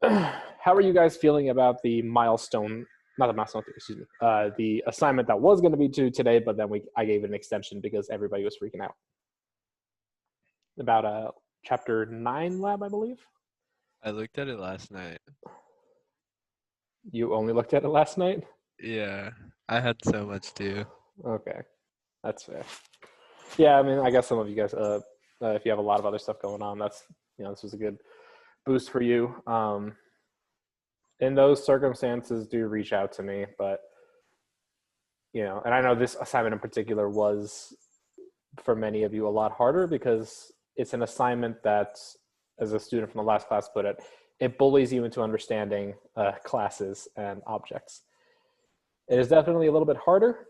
How are you guys feeling about the milestone, not the milestone, excuse me, the assignment that was going to be due today, but then I gave it an extension because everybody was freaking out about chapter 9 lab, I believe. I looked at it last night. You only looked at it last night? Yeah, I had so much to. Okay, that's fair. Yeah, I mean, I guess some of you guys, if you have a lot of other stuff going on, this was a good boost for you. In those circumstances, do reach out to me, but and I know this assignment in particular was for many of you a lot harder because it's an assignment that, as a student from the last class put it, it bullies you into understanding classes and objects. It is definitely a little bit harder,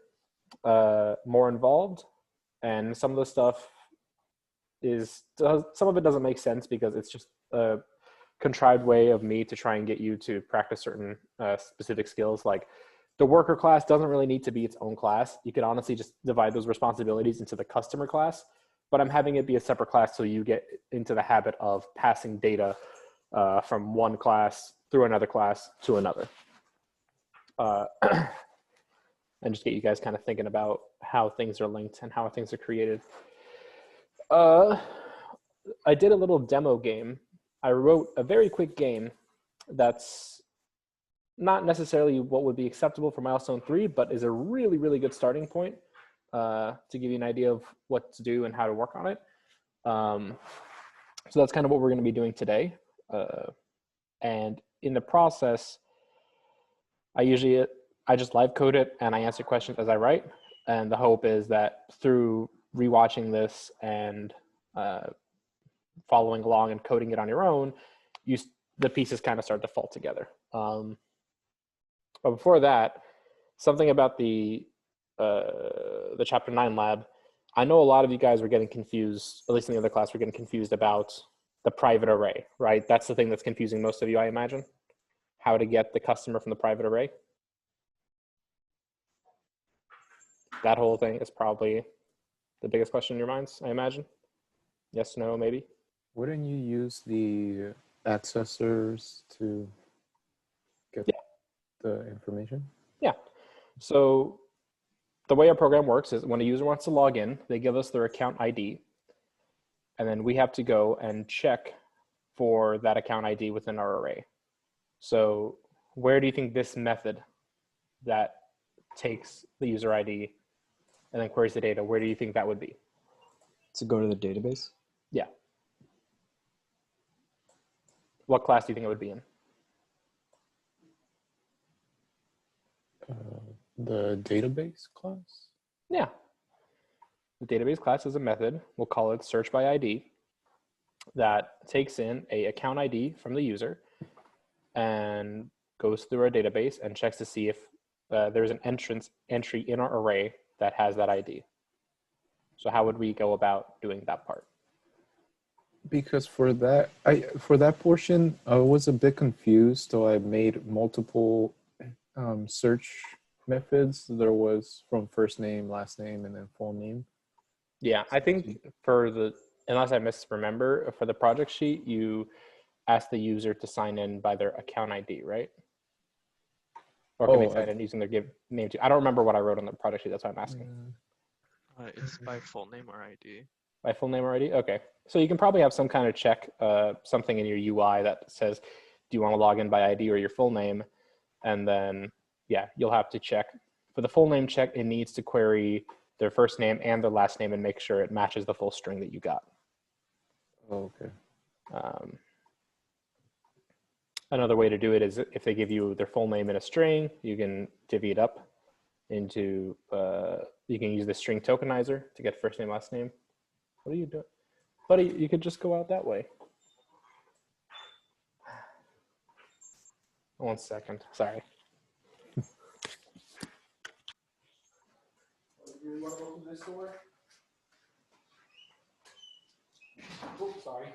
more involved, and some of the stuff some of it doesn't make sense because it's just a contrived way of me to try and get you to practice certain specific skills. Like the worker class doesn't really need to be its own class. You could honestly just divide those responsibilities into the customer class, but I'm having it be a separate class so you get into the habit of passing data from one class through another class to another. And just get you guys kind of thinking about how things are linked and how things are created. I did a little demo game. I wrote a very quick game that's not necessarily what would be acceptable for milestone 3, but is a really, really good starting point to give you an idea of what to do and how to work on it. So that's kind of what we're going to be doing today. And in the process, I just live code it and I answer questions as I write. And the hope is that through rewatching this and following along and coding it on your own, the pieces kind of start to fall together. But before that, something about the chapter 9 lab. I know a lot of you guys were getting confused, at least in the other class, we're getting confused about the private array, right? That's the thing that's confusing most of you, I imagine. How to get the customer from the private array. That whole thing is probably the biggest question in your minds, I imagine. Yes, no, maybe. Wouldn't you use the accessors to get the information? Yeah. So the way our program works is when a user wants to log in, they give us their account ID, and then we have to go and check for that account ID within our array. So where do you think this method that takes the user ID and then queries the data, where do you think that would be? To go to the database? Yeah. What class do you think it would be in? The database class? Yeah. The database class is a method, we'll call it search by ID, that takes in a account ID from the user and goes through our database and checks to see if there's an entry in our array that has that ID. So how would we go about doing that part? Because for that portion, I was a bit confused, so I made multiple search methods. There was from first name, last name, and then full name. Yeah, I think unless I misremember, for the project sheet, you ask the user to sign in by their account ID, right? Or can they sign in using their name too? I don't remember what I wrote on the project sheet, that's why I'm asking. It's by full name or ID. By full name or ID? Okay. So you can probably have some kind of check, something in your UI that says, do you want to log in by ID or your full name? And then, yeah, you'll have to check. For the full name check, it needs to query their first name and their last name and make sure it matches the full string that you got. Oh, okay. Another way to do it is if they give you their full name in a string, you can divvy it up into, you can use the string tokenizer to get first name, last name. What are you doing? Buddy, you could just go out that way. 1 second, sorry. You want to open this door? Oops, sorry.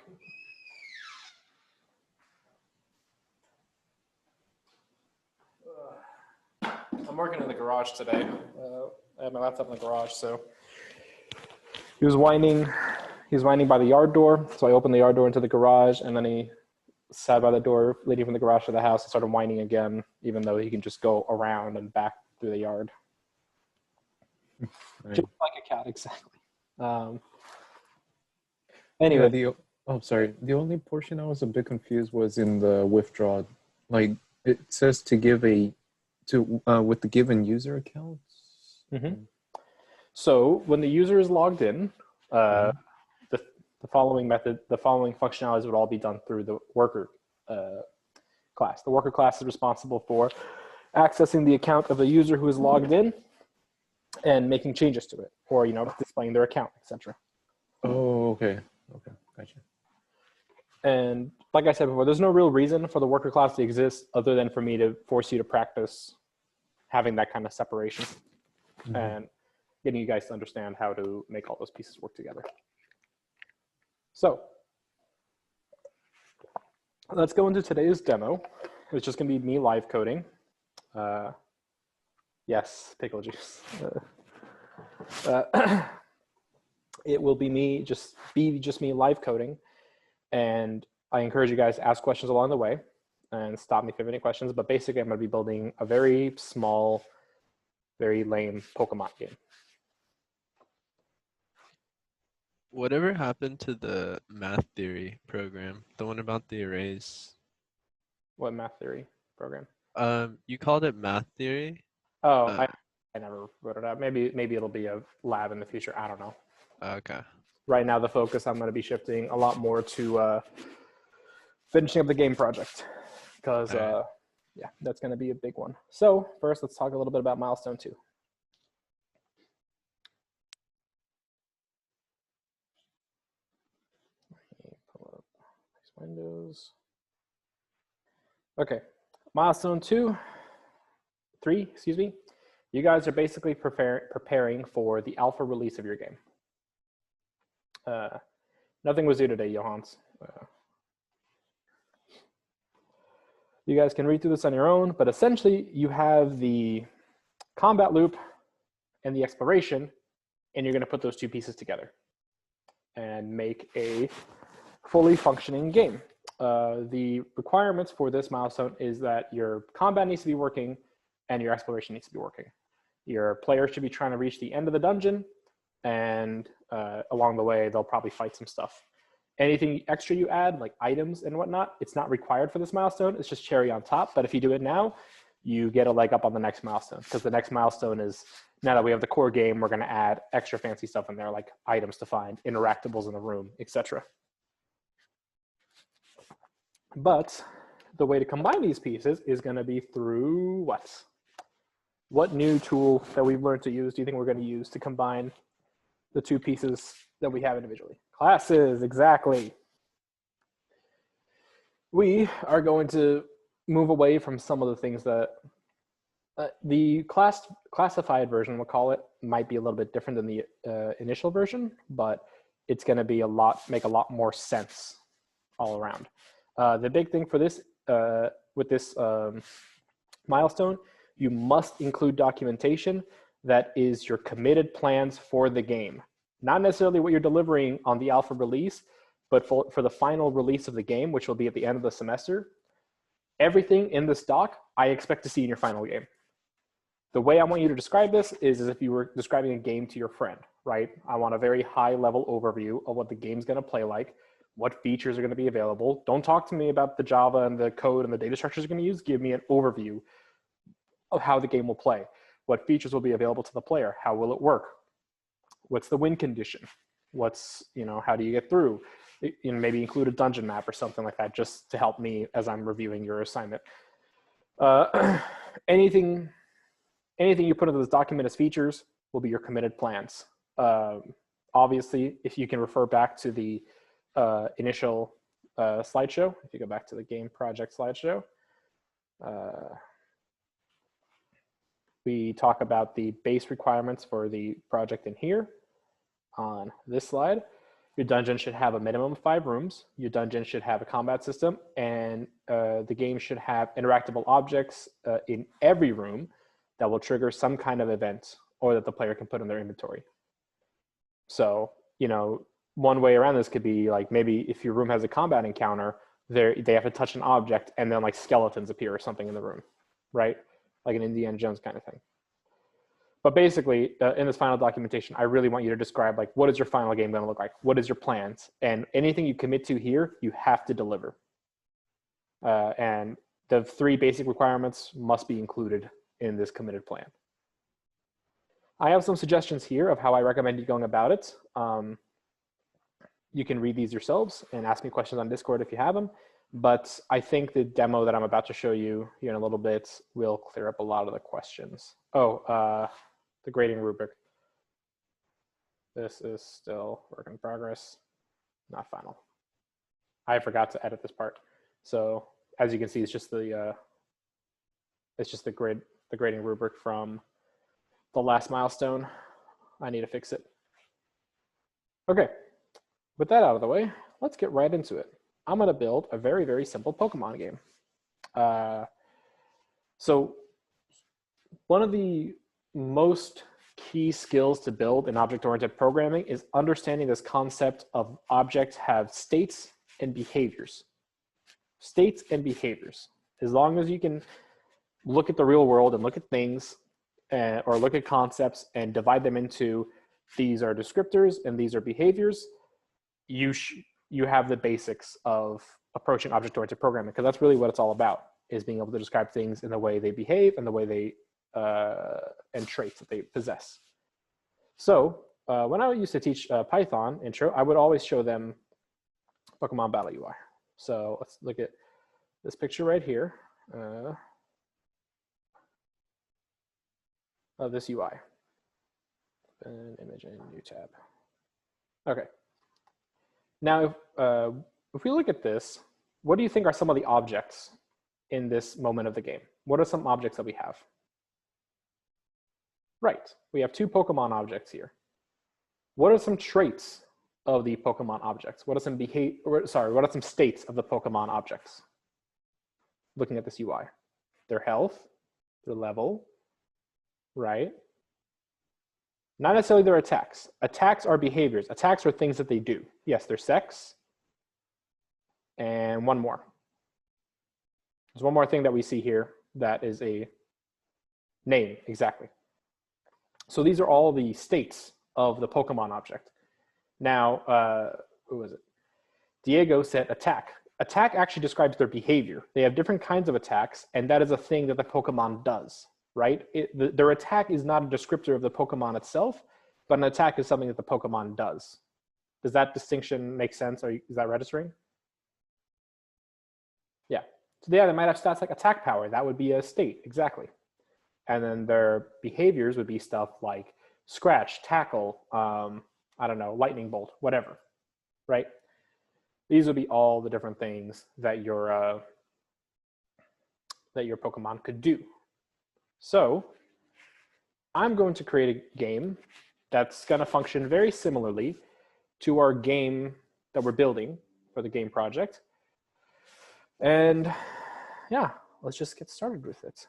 I'm working in the garage today. I have my laptop in the garage, so he was whining by the yard door. So I opened the yard door into the garage, and then he sat by the door leading from the garage to the house and started whining again, even though he can just go around and back through the yard. Right. Just like a cat, exactly. Yeah, Anyway, sorry. The only portion I was a bit confused was in the withdraw. Like it says to give with the given user accounts. Mhm. So when the user is logged in, the following functionalities would all be done through the worker class. The worker class is responsible for accessing the account of the user who is logged in and making changes to it, or displaying their account, etc. Oh, okay. Okay, gotcha. And like I said before, there's no real reason for the worker class to exist other than for me to force you to practice having that kind of separation and getting you guys to understand how to make all those pieces work together. So let's go into today's demo. It's just going to be me live coding. Yes, pickle juice. It will be just me live coding, and I encourage you guys to ask questions along the way and stop me if you have any questions. But basically, I'm going to be building a very small, very lame Pokemon game. Whatever happened to the math theory program? The one about the arrays? What math theory program? You called it math theory? Oh, Uh, I never wrote it out. Maybe it'll be a lab in the future. I don't know. Okay. Right now, the focus I'm going to be shifting a lot more to finishing up the game project, because Alright. yeah, that's going to be a big one. So first, let's talk a little bit about milestone 2. Let me pull up these windows. Okay, milestone 3, excuse me. You guys are basically preparing for the alpha release of your game. Nothing was due today, Johans. You guys can read through this on your own, but essentially you have the combat loop and the exploration, and you're going to put those two pieces together and make a fully functioning game. The requirements for this milestone is that your combat needs to be working and your exploration needs to be working. Your player should be trying to reach the end of the dungeon, and along the way, they'll probably fight some stuff. Anything extra you add, like items and whatnot, it's not required for this milestone. It's just cherry on top. But if you do it now, you get a leg up on the next milestone, because the next milestone is, now that we have the core game, we're going to add extra fancy stuff in there, like items to find, interactables in the room, etc. But the way to combine these pieces is going to be through what? What new tool that we've learned to use do you think we're going to use to combine the two pieces that we have individually? Classes, exactly. We are going to move away from some of the things that the classified version, we'll call it, might be a little bit different than the initial version, but it's going to be make a lot more sense all around. The big thing for this, with this milestone, you must include documentation that is your committed plans for the game. Not necessarily what you're delivering on the alpha release, but for the final release of the game, which will be at the end of the semester. Everything in this doc, I expect to see in your final game. The way I want you to describe this is as if you were describing a game to your friend, right? I want a very high level overview of what the game's going to play like, what features are going to be available. Don't talk to me about the Java and the code and the data structures you're going to use. Give me an overview of how the game will play. What features will be available to the player? How will it work? What's the win condition? What's, how do you get through? Maybe include a dungeon map or something like that, just to help me as I'm reviewing your assignment. Anything you put into this document as features will be your committed plans. Obviously, if you can refer back to the initial slideshow, if you go back to the game project slideshow, we talk about the base requirements for the project in here. On this slide, your dungeon should have a minimum of 5 rooms. Your dungeon should have a combat system, and the game should have interactable objects in every room that will trigger some kind of event or that the player can put in their inventory. So, one way around this could be like, maybe if your room has a combat encounter, they have to touch an object and then like skeletons appear or something in the room, right? Like an Indiana Jones kind of thing. But basically, in this final documentation, I really want you to describe like, what is your final game going to look like? What is your plans? And anything you commit to here, you have to deliver. And the 3 basic requirements must be included in this committed plan. I have some suggestions here of how I recommend you going about it. You can read these yourselves and ask me questions on Discord if you have them. But I think the demo that I'm about to show you here in a little bit will clear up a lot of the questions. Oh, the grading rubric. This is still work in progress, not final. I forgot to edit this part. So as you can see, it's just the grading rubric from the last milestone. I need to fix it. Okay, with that out of the way, let's get right into it. I'm gonna build a very, very simple Pokemon game. So one of the most key skills to build in object-oriented programming is understanding this concept of objects have states and behaviors. States and behaviors. As long as you can look at the real world and look at things or look at concepts and divide them into these are descriptors and these are behaviors, you have the basics of approaching object-oriented programming, because that's really what it's all about, is being able to describe things in the way they behave and the way they and traits that they possess. So when I used to teach Python intro, I would always show them Pokemon Battle UI. So let's look at this picture right here of this UI. An image in new tab. Okay. Now, if we look at this, what do you think are some of the objects in this moment of the game? What are some objects that we have? Right, we have 2 Pokemon objects here. What are some traits of the Pokemon objects? What are some what are some states of the Pokemon objects? Looking at this UI, their health, their level, right? Not necessarily their attacks. Attacks are behaviors. Attacks are things that they do. Yes, their sex. And one more. There's one more thing that we see here that is a name, exactly. So these are all the states of the Pokemon object. Now, who was it? Diego said attack. Attack actually describes their behavior. They have different kinds of attacks, and that is a thing that the Pokemon does, right? Their attack is not a descriptor of the Pokemon itself, but an attack is something that the Pokemon does. Does that distinction make sense? Is that registering? Yeah. So yeah, they might have stats like attack power. That would be a state, exactly. And then their behaviors would be stuff like scratch, tackle, I don't know, lightning bolt, whatever, right? These would be all the different things that your Pokemon could do. So I'm going to create a game that's going to function very similarly to our game that we're building for the game project. And yeah, let's just get started with it.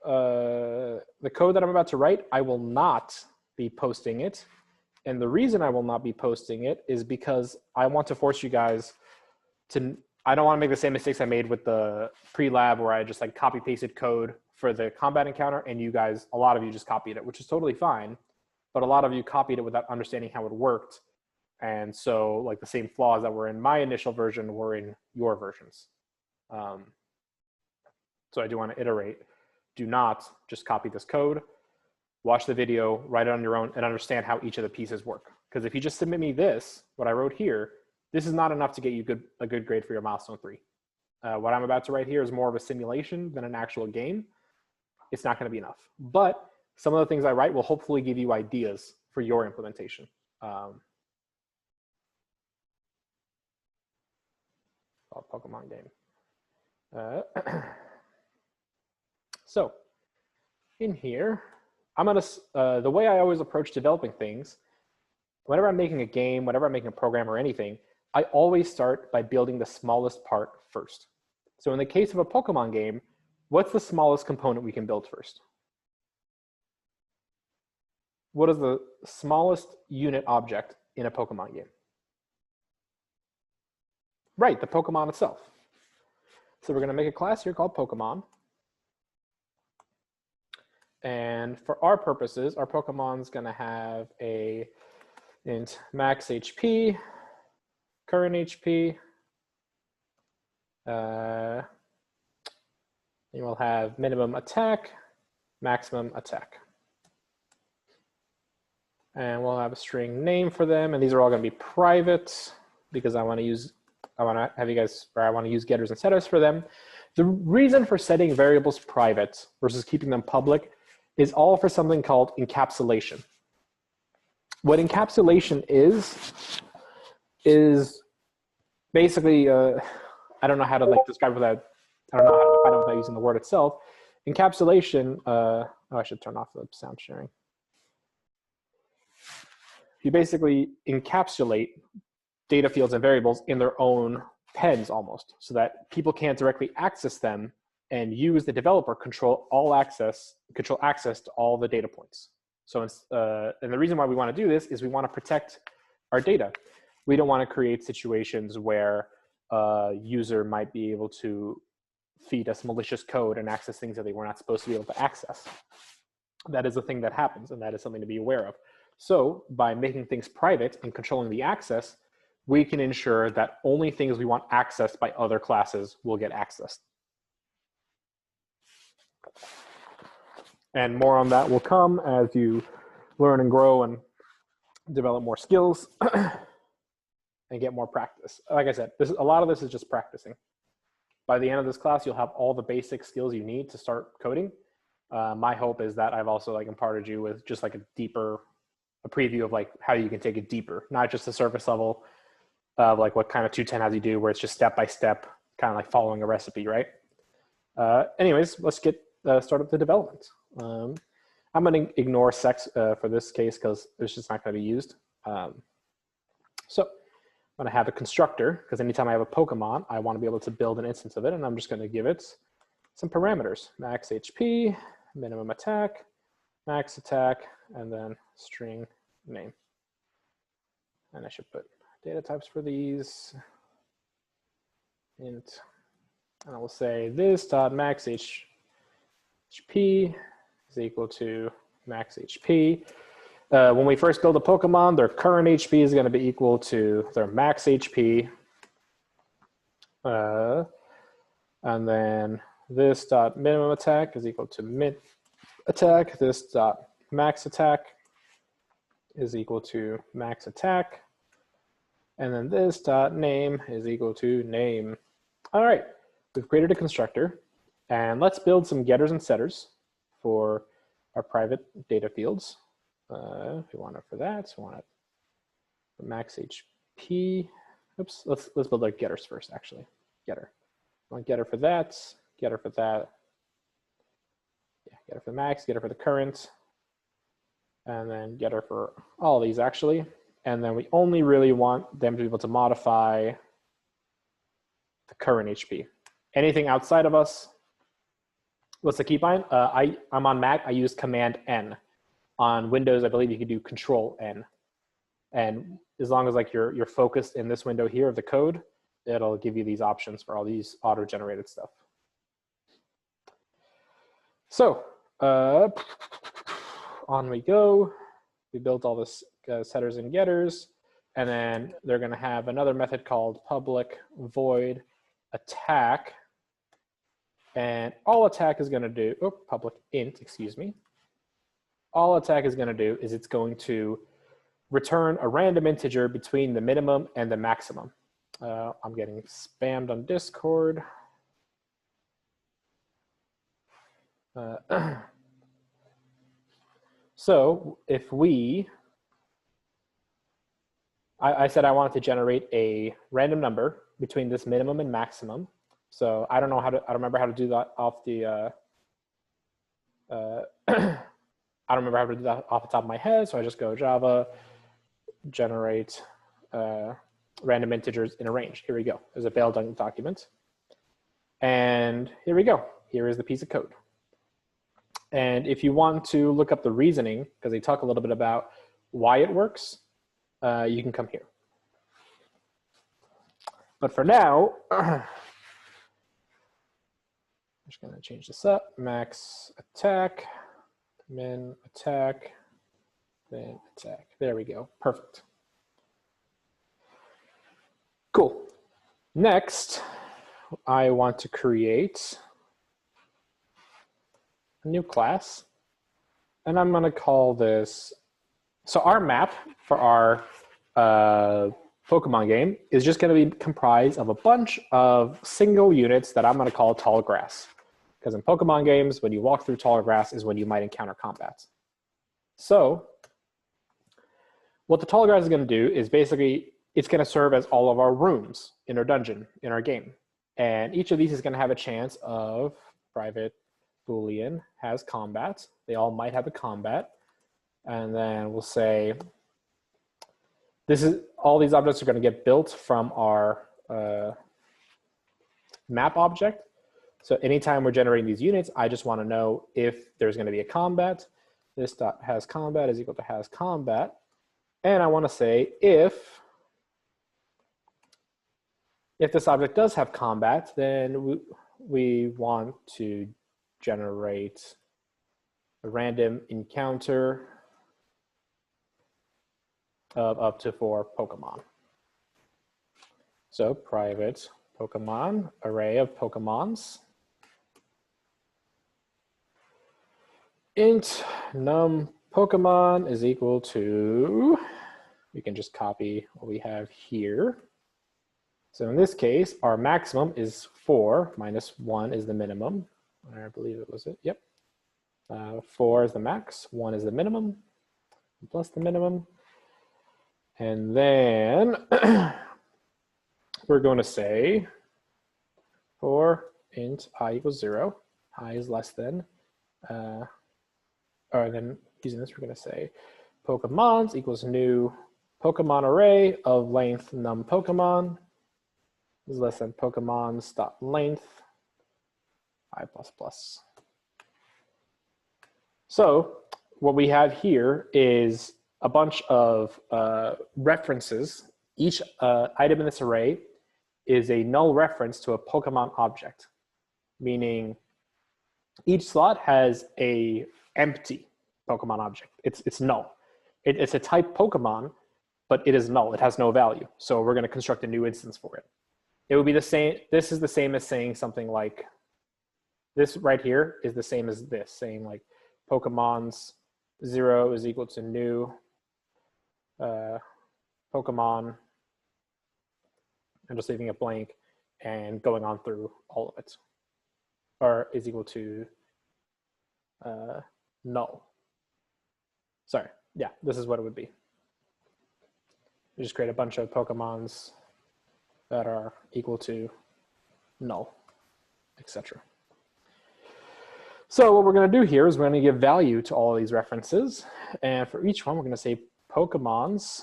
The code that I'm about to write, I will not be posting it. And the reason I will not be posting it is because I want to force you guys to, I don't want to make the same mistakes I made with the pre-lab where I just like copy pasted code for the combat encounter, and you guys, a lot of you just copied it, which is totally fine. But a lot of you copied it without understanding how it worked. And so like the same flaws that were in my initial version were in your versions. So I do want to iterate. Do not just copy this code, watch the video, write it on your own, and understand how each of the pieces work. Because if you just submit me this, what I wrote here, this is not enough to get you a good grade for your milestone 3. What I'm about to write here is more of a simulation than an actual game. It's not going to be enough. But some of the things I write will hopefully give you ideas for your implementation. Pokemon game. So in here, I'm gonna, the way I always approach developing things, whenever I'm making a game, whenever I'm making a program or anything, I always start by building the smallest part first. So in the case of a Pokemon game, what's the smallest component we can build first? What is the smallest unit object in a Pokemon game? Right, the Pokemon itself. So we're going to make a class here called Pokemon. And for our purposes, our Pokemon's going to have a int max HP, current HP. You will have minimum attack, maximum attack. And we'll have a string name for them. And these are all going to be private because I want to use getters and setters for them. The reason for setting variables private versus keeping them public is all for something called encapsulation. What encapsulation is basically, I don't know how to describe it without, I don't know how to define it without using the word itself. Encapsulation, I should turn off the sound sharing. You basically encapsulate data fields and variables in their own pens almost, so that people can't directly access them and use the developer control access to all the data points. So, and the reason why we want to do this is we want to protect our data. We don't want to create situations where a user might be able to feed us malicious code and access things that they were not supposed to be able to access. That is a thing that happens, and that is something to be aware of. So by making things private and controlling the access, we can ensure that only things we want accessed by other classes will get accessed. And more on that will come as you learn and grow and develop more skills and get more practice. Like I said, a lot of this is just practicing. By the end of this class, you'll have all the basic skills you need to start coding. My hope is that I've also imparted you with just a preview of how you can take it deeper, not just the surface level of what kind of 210 has you do, where it's just step by step, kind of like following a recipe, right? Anyways, let's get started the development. I'm going to ignore sex for this case because it's just not going to be used. So I'm going to have a constructor because anytime I have a Pokemon, I want to be able to build an instance of it, and I'm just going to give it some parameters: max HP, minimum attack, max attack, and then string name. And I should put data types for these. Int, and I will say this dot max HP is equal to max HP. When we first build a Pokemon, their current HP is going to be equal to their max HP. And then this dot minimum attack is equal to min attack. This dot max attack is equal to max attack. And then this dot name is equal to name. All right, we've created a constructor, and let's build some getters and setters for our private data fields. If you want it for that, so we want it for max HP. Oops, let's build our getters first, actually. Getter. I want getter for that, getter for that. Yeah, getter for the max, getter for the current, and then getter for all of these, actually. And then we only really want them to be able to modify the current HP. Anything outside of us, what's the keybind? I'm on Mac, I use Command N. On Windows, I believe you can do Control N. And as long as you're focused in this window here of the code, it'll give you these options for all these auto-generated stuff. So on we go. We built all this setters and getters, and then they're going to have another method called public void attack. And all attack is going to do, public int, excuse me. All attack is going to do is it's going to return a random integer between the minimum and the maximum. I'm getting spammed on Discord. So if I said I wanted to generate a random number between this minimum and maximum. So I don't remember how to do that off the, I don't remember how to do that off the top of my head. So I just go Java, generate random integers in a range. Here we go. There's a fail document. And here we go. Here is the piece of code. And if you want to look up the reasoning, because they talk a little bit about why it works, you can come here. But for now, I'm just going to change this up. Max attack, min attack, then attack. There we go. Perfect. Cool. Next, I want to create a new class. And I'm going to call this, so our map for our Pokemon game is just going to be comprised of a bunch of single units that I'm going to call tall grass. Because in Pokemon games, when you walk through tall grass is when you might encounter combat. So what the tall grass is going to do is basically, it's going to serve as all of our rooms in our dungeon, in our game. And each of these is going to have a chance of private Boolean has combat. They all might have a combat. And then we'll say, this is all these objects are going to get built from our map object. So anytime we're generating these units, I just want to know if there's going to be a combat. This dot has combat is equal to has combat. And I want to say if this object does have combat, then we want to generate a random encounter of up to 4 Pokemon. So private Pokemon, array of Pokemons. Int num Pokemon is equal to, we can just copy what we have here. So in this case, our maximum is 4 minus 1 is the minimum. I believe it was it, yep. 4 is the max, 1 is the minimum, plus the minimum. And then we're going to say for int I equals 0, I is less than, or then using this, we're going to say Pokemons equals new Pokemon array of length num Pokemon is less than Pokemons dot length I plus plus. So what we have here is a bunch of references. Each item in this array is a null reference to a Pokemon object, meaning each slot has a empty Pokemon object. It's null. It's a type Pokemon, but it is null. It has no value. So we're going to construct a new instance for it. It would be the same. This is the same as saying something like this right here is the same as this, saying like Pokemon's 0 is equal to new Pokemon. I'm just leaving it blank and going on through all of it, or is equal to null. Sorry, yeah, this is what it would be. We just create a bunch of Pokemons that are equal to null, etc. So what we're going to do here is we're going to give value to all of these references, and for each one we're going to say Pokemons,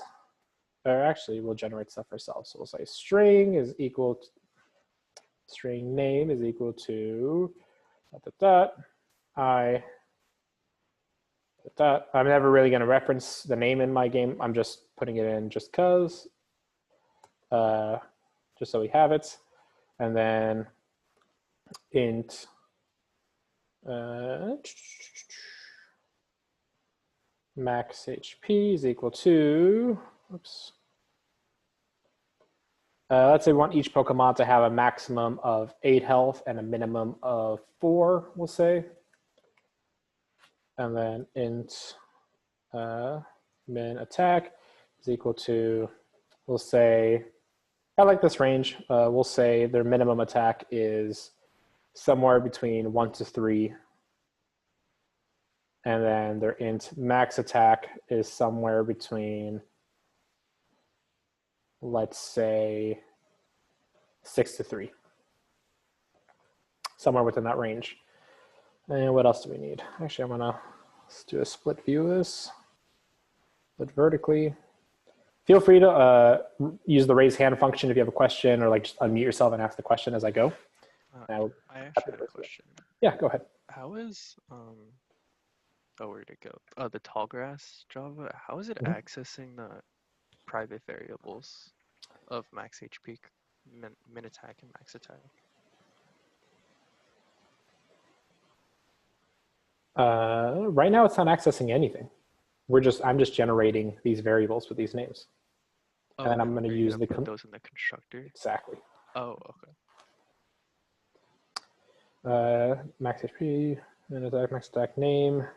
or actually we'll generate stuff ourselves. So we'll say string is equal to, string name is equal to I. I'm never really going to reference the name in my game. I'm just putting it in just because, just so we have it. And then int max HP is equal to, oops. Let's say we want each Pokemon to have a maximum of 8 health and a minimum of 4, we'll say. And then int min attack is equal to, we'll say, I like this range. We'll say their minimum attack is somewhere between 1 to 3. And then their int max attack is somewhere between, let's say, 6 to 3. Somewhere within that range. And what else do we need? Actually, I'm gonna let's do a split view of this. Split vertically. Feel free to use the raise hand function if you have a question, or like just unmute yourself and ask the question as I go. I actually have a question. Yeah, go ahead. How is where'd it go? The tallgrass Java, how is it accessing the private variables of max HP? min attack and max attack? Right now, it's not accessing anything. I'm just generating these variables with these names. Oh, And then I'm then going to you're use gonna the put those in the constructor. exactly. Oh, okay. Max HP, min attack, max attack name. I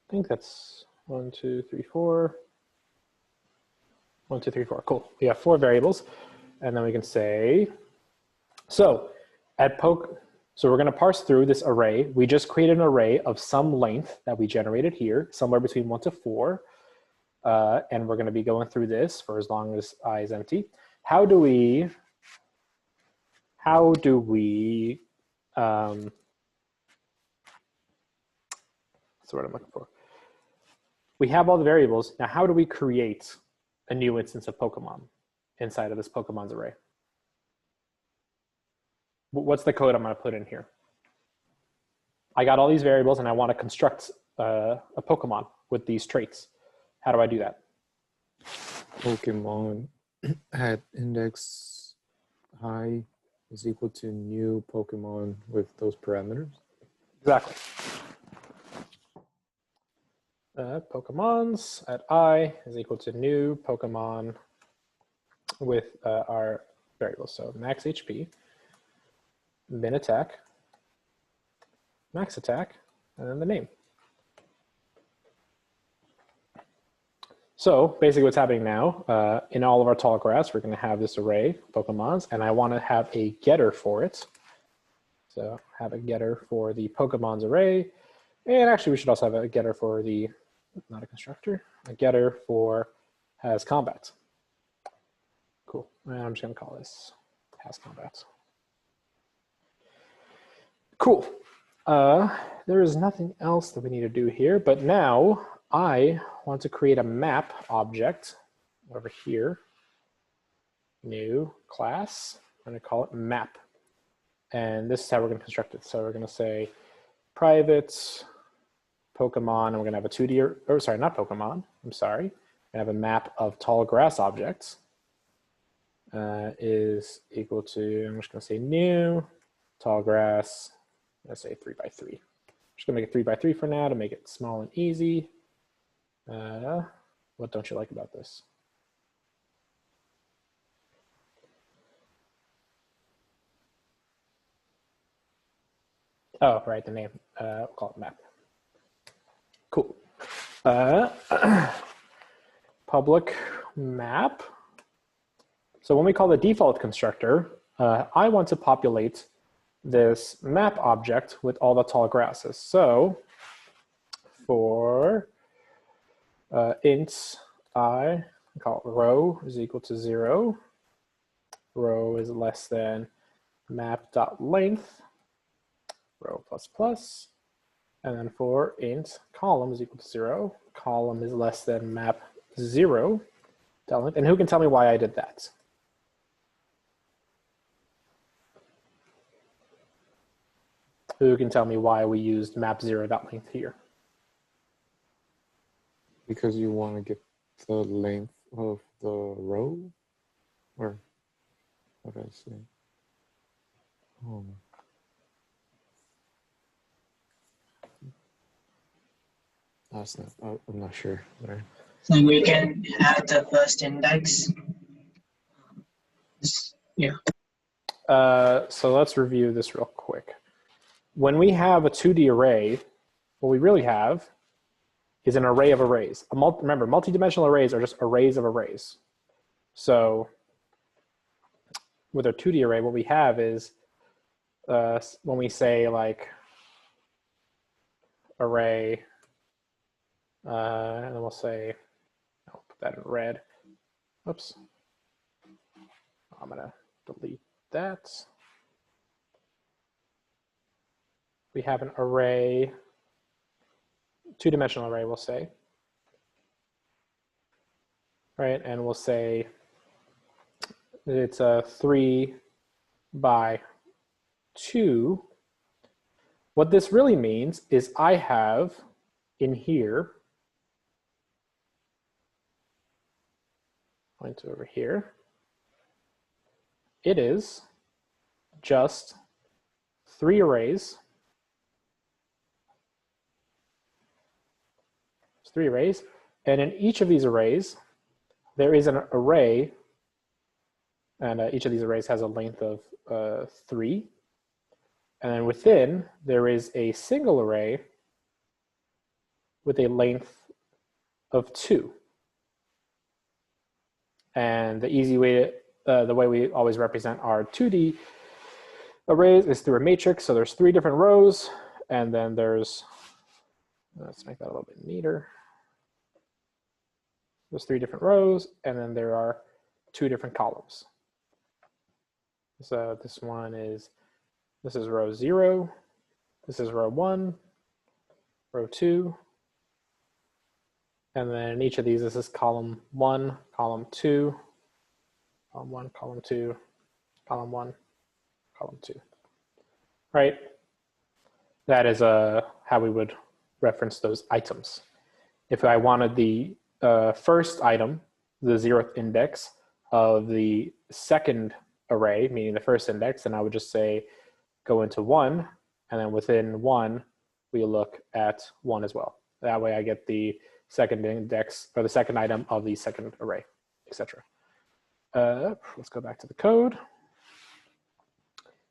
think that's 1, 2, 3, 4. 1, 2, 3, 4. Cool. We have 4 variables, and then we can say. So we're going to parse through this array. We just created an array of some length that we generated here, somewhere between 1 to 4. And we're going to be going through this for as long as I is empty. How do we what's the word I'm looking for? We have all the variables. Now, how do we create a new instance of Pokemon inside of this Pokemon's array? What's the code I'm going to put in here? I got all these variables and I want to construct a Pokemon with these traits. How do I do that? Pokemon at index high is equal to new Pokemon with those parameters. Exactly. Pokemons at I is equal to new Pokemon with our variables. So max HP, min attack, max attack, and then the name. So basically what's happening now, in all of our tall grass, we're going to have this array of Pokemons, and I want to have a getter for it. So have a getter for the Pokemon's array. And actually we should also have a getter for the, not a constructor, a getter for has combat. Cool. And I'm just going to call this has combat. Cool. There is nothing else that we need to do here, but now I want to create a map object over here. New class. I'm going to call it map. And this is how we're going to construct it. So we're going to say private Pokemon, and we're going to have a 2D, or sorry, not Pokemon. I'm sorry. We're going to have a map of tall grass objects is equal to, I'm just going to say new tall grass. Let's say 3 by 3. Just going to make it 3 by 3 for now to make it small and easy. What don't you like about this? Oh, right, the name. We'll call it map. Cool. Public map. So when we call the default constructor, I want to populate this map object with all the tall grasses. So for int I call it row is equal to 0. Row is less than map.length, row plus plus. And then for int column is equal to 0. Column is less than map 0. And who can tell me why I did that? Who can tell me why we used map 0.length here? Because you want to get the length of the row? Or what did I say? Oh. That's not, I'm not sure. Right. So we can have the first index. Yeah. So let's review this real quick. When we have a 2D array, what we really have is an array of arrays. Remember, multidimensional arrays are just arrays of arrays. So with our 2D array, what we have is when we say like array, and then we'll say, I'll put that in red. Oops. I'm going to delete that. We have an array, two-dimensional array, we'll say. Right, and we'll say it's a 3 by 2. What this really means is I have in here, point over here, it is just 3 arrays. It's 3 arrays. And in each of these arrays, there is an array, and each of these arrays has a length of 3. And then within, there is a single array with a length of 2. And the easy way, the way we always represent our 2D arrays is through a matrix. So there's 3 different rows, and then there's, let's make that a little bit neater. There's 3 different rows, and then there are 2 different columns. So this is row 0, this is row 1, row 2, and then in each of these, this is column 1, column 2, column 1, column 2, column 1, column 2. Right? That is how we would reference those items. If I wanted the first item, the 0th index of the second array, meaning the first index, then I would just say go into 1, and then within 1, we look at 1 as well. That way I get the second index, or the second item of the second array, etc. Let's go back to the code.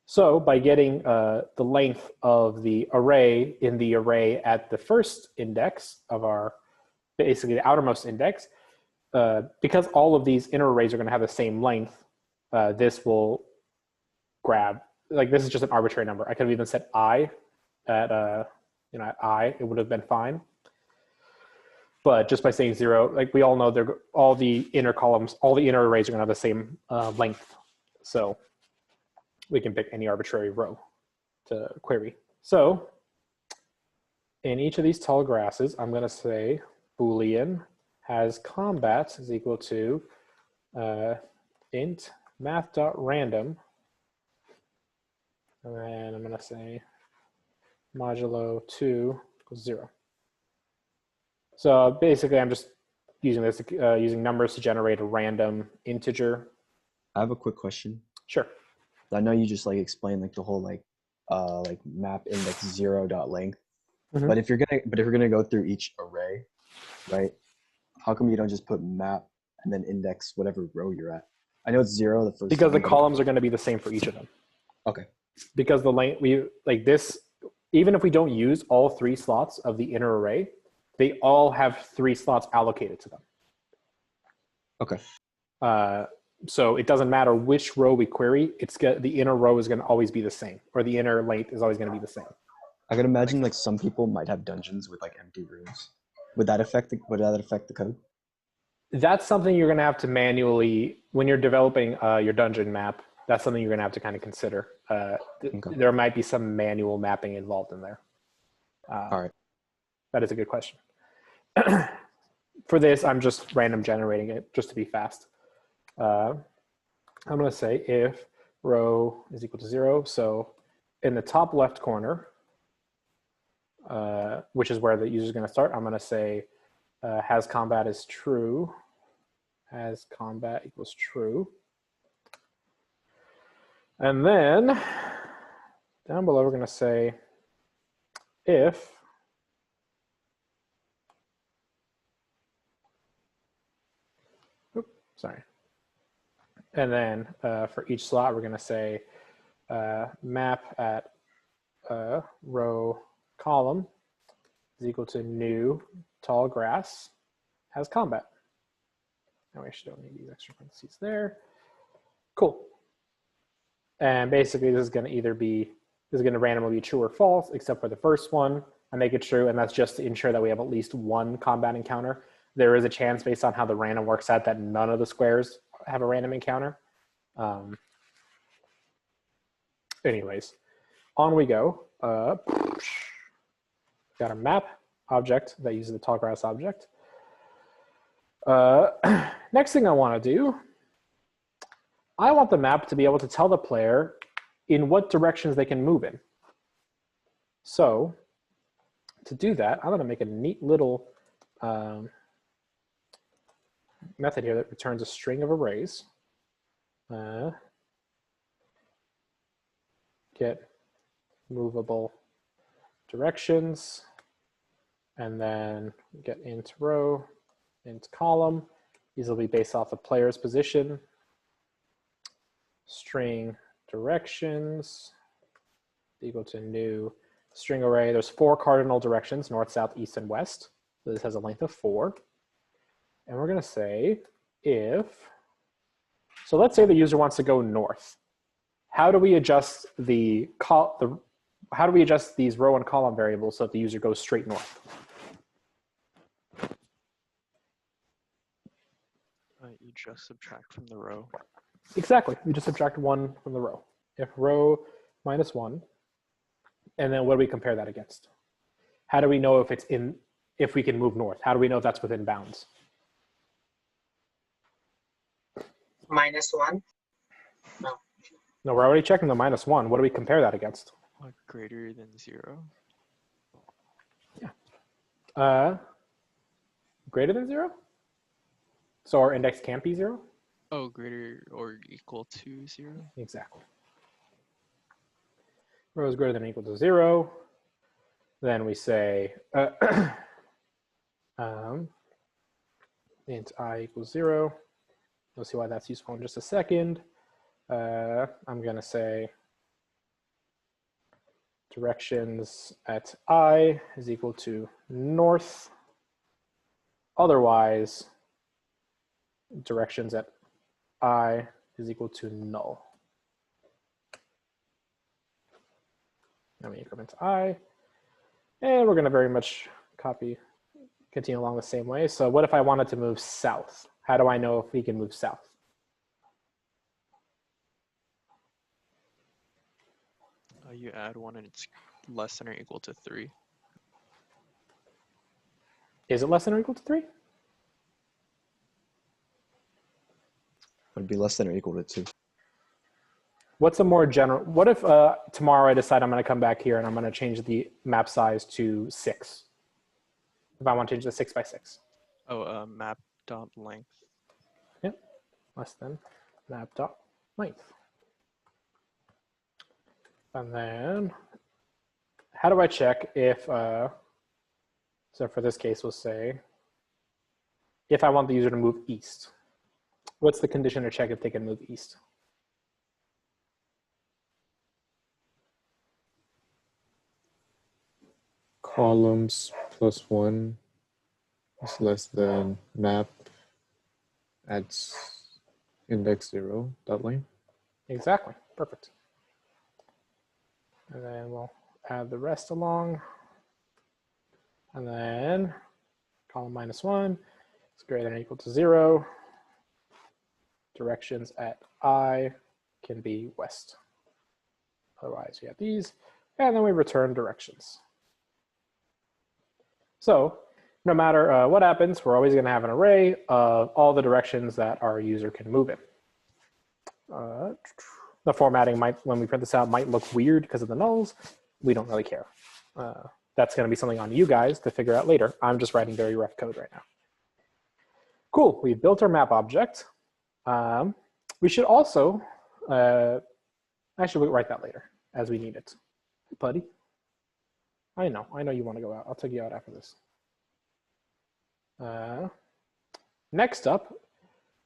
So by getting the length of the array in the array at the first index of our, basically the outermost index, because all of these inner arrays are going to have the same length, this will grab, like this is just an arbitrary number. I could have even set I at, at I, it would have been fine. But just by saying 0, like we all know, all the inner columns, all the inner arrays are going to have the same length. So we can pick any arbitrary row to query. So in each of these tall grasses, I'm going to say Boolean has combat is equal to int math.random. And then I'm going to say modulo 2 equals 0. So basically, I'm just using this, using numbers to generate a random integer. I have a quick question. Sure. I know you just like explained like the whole like map index 0.length. Mhm. But if you're gonna go through each array, right? How come you don't just put map and then index whatever row you're at? I know it's 0 the first Because the time, but- columns are going to be the same for each of them. Okay. Because the length, we like this, even if we don't use all 3 slots of the inner array, they all have 3 slots allocated to them. Okay. So it doesn't matter which row we query, the inner row is going to always be the same, or the inner length is always going to be the same. I could imagine like some people might have dungeons with like empty rooms. Would that affect the code? That's something you're going to have to manually, when you're developing your dungeon map, that's something you're going to have to kind of consider. Okay. There might be some manual mapping involved in there. All right. That is a good question. For this, I'm just random generating it just to be fast. I'm going to say if row is equal to 0. So in the top left corner, which is where the user is going to start, I'm going to say has combat is true. Has combat equals true. And then down below, we're going to say if sorry. And then for each slot, we're going to say map at row column is equal to new tall grass has combat. Now we actually don't need these extra parentheses there. Cool. And basically, this is going to randomly be true or false, except for the first one. I make it true, and that's just to ensure that we have at least one combat encounter. There is a chance, based on how the random works out, that none of the squares have a random encounter. Anyways, on we go. Got a map object that uses the tall grass object. Next thing I want to do, I want the map to be able to tell the player in what directions they can move in. So to do that, I'm going to make a neat little method here that returns a string of arrays. get movable directions, and then get int row, int column. These will be based off the player's position. String directions equal to new string array. There's 4 cardinal directions, north, south, east, and west. So this has a length of 4. And we're going to say if, so let's say the user wants to go north. How do we adjust how do we adjust these row and column variables so that the user goes straight north? You just subtract from the row. Exactly. We just subtract 1 from the row. If row minus 1, and then what do we compare that against? How do we know if we can move north? How do we know if that's within bounds? -1. No, we're already checking the -1. What do we compare that against? Greater than 0. Greater than 0? So our index can't be 0? Oh, greater or equal to 0. Exactly. Row is greater than or equal to 0. Then we say int I equals 0. We'll see why that's useful in just a second. I'm going to say directions at I is equal to north. Otherwise, directions at I is equal to null. Now we increment I, and we're going to very much continue along the same way. So what if I wanted to move south? How do I know if we can move south? You add 1 and it's less than or equal to 3. Is it less than or equal to 3? Would be less than or equal to 2. What's a more general, what if tomorrow I decide I'm going to come back here and I'm going to change the map size to 6? If I want to change the 6 by 6. Oh, map dot length. Yep, less than map dot length. And then how do I check if, so for this case, we'll say, if I want the user to move east, what's the condition to check if they can move east? Columns +1 is less than map at index 0 dot length. Exactly, perfect. And then we'll add the rest along. And then column -1 is greater than or equal to 0. Directions at I can be west. Otherwise, we have these. And then we return directions. So no matter what happens, we're always going to have an array of all the directions that our user can move in. The formatting might, when we print this out, might look weird because of the nulls. We don't really care. That's going to be something on you guys to figure out later. I'm just writing very rough code right now. Cool, we've built our map object. We should also, actually we'll write that later as we need it. Hey, buddy. I know you want to go out. I'll take you out after this. Next up,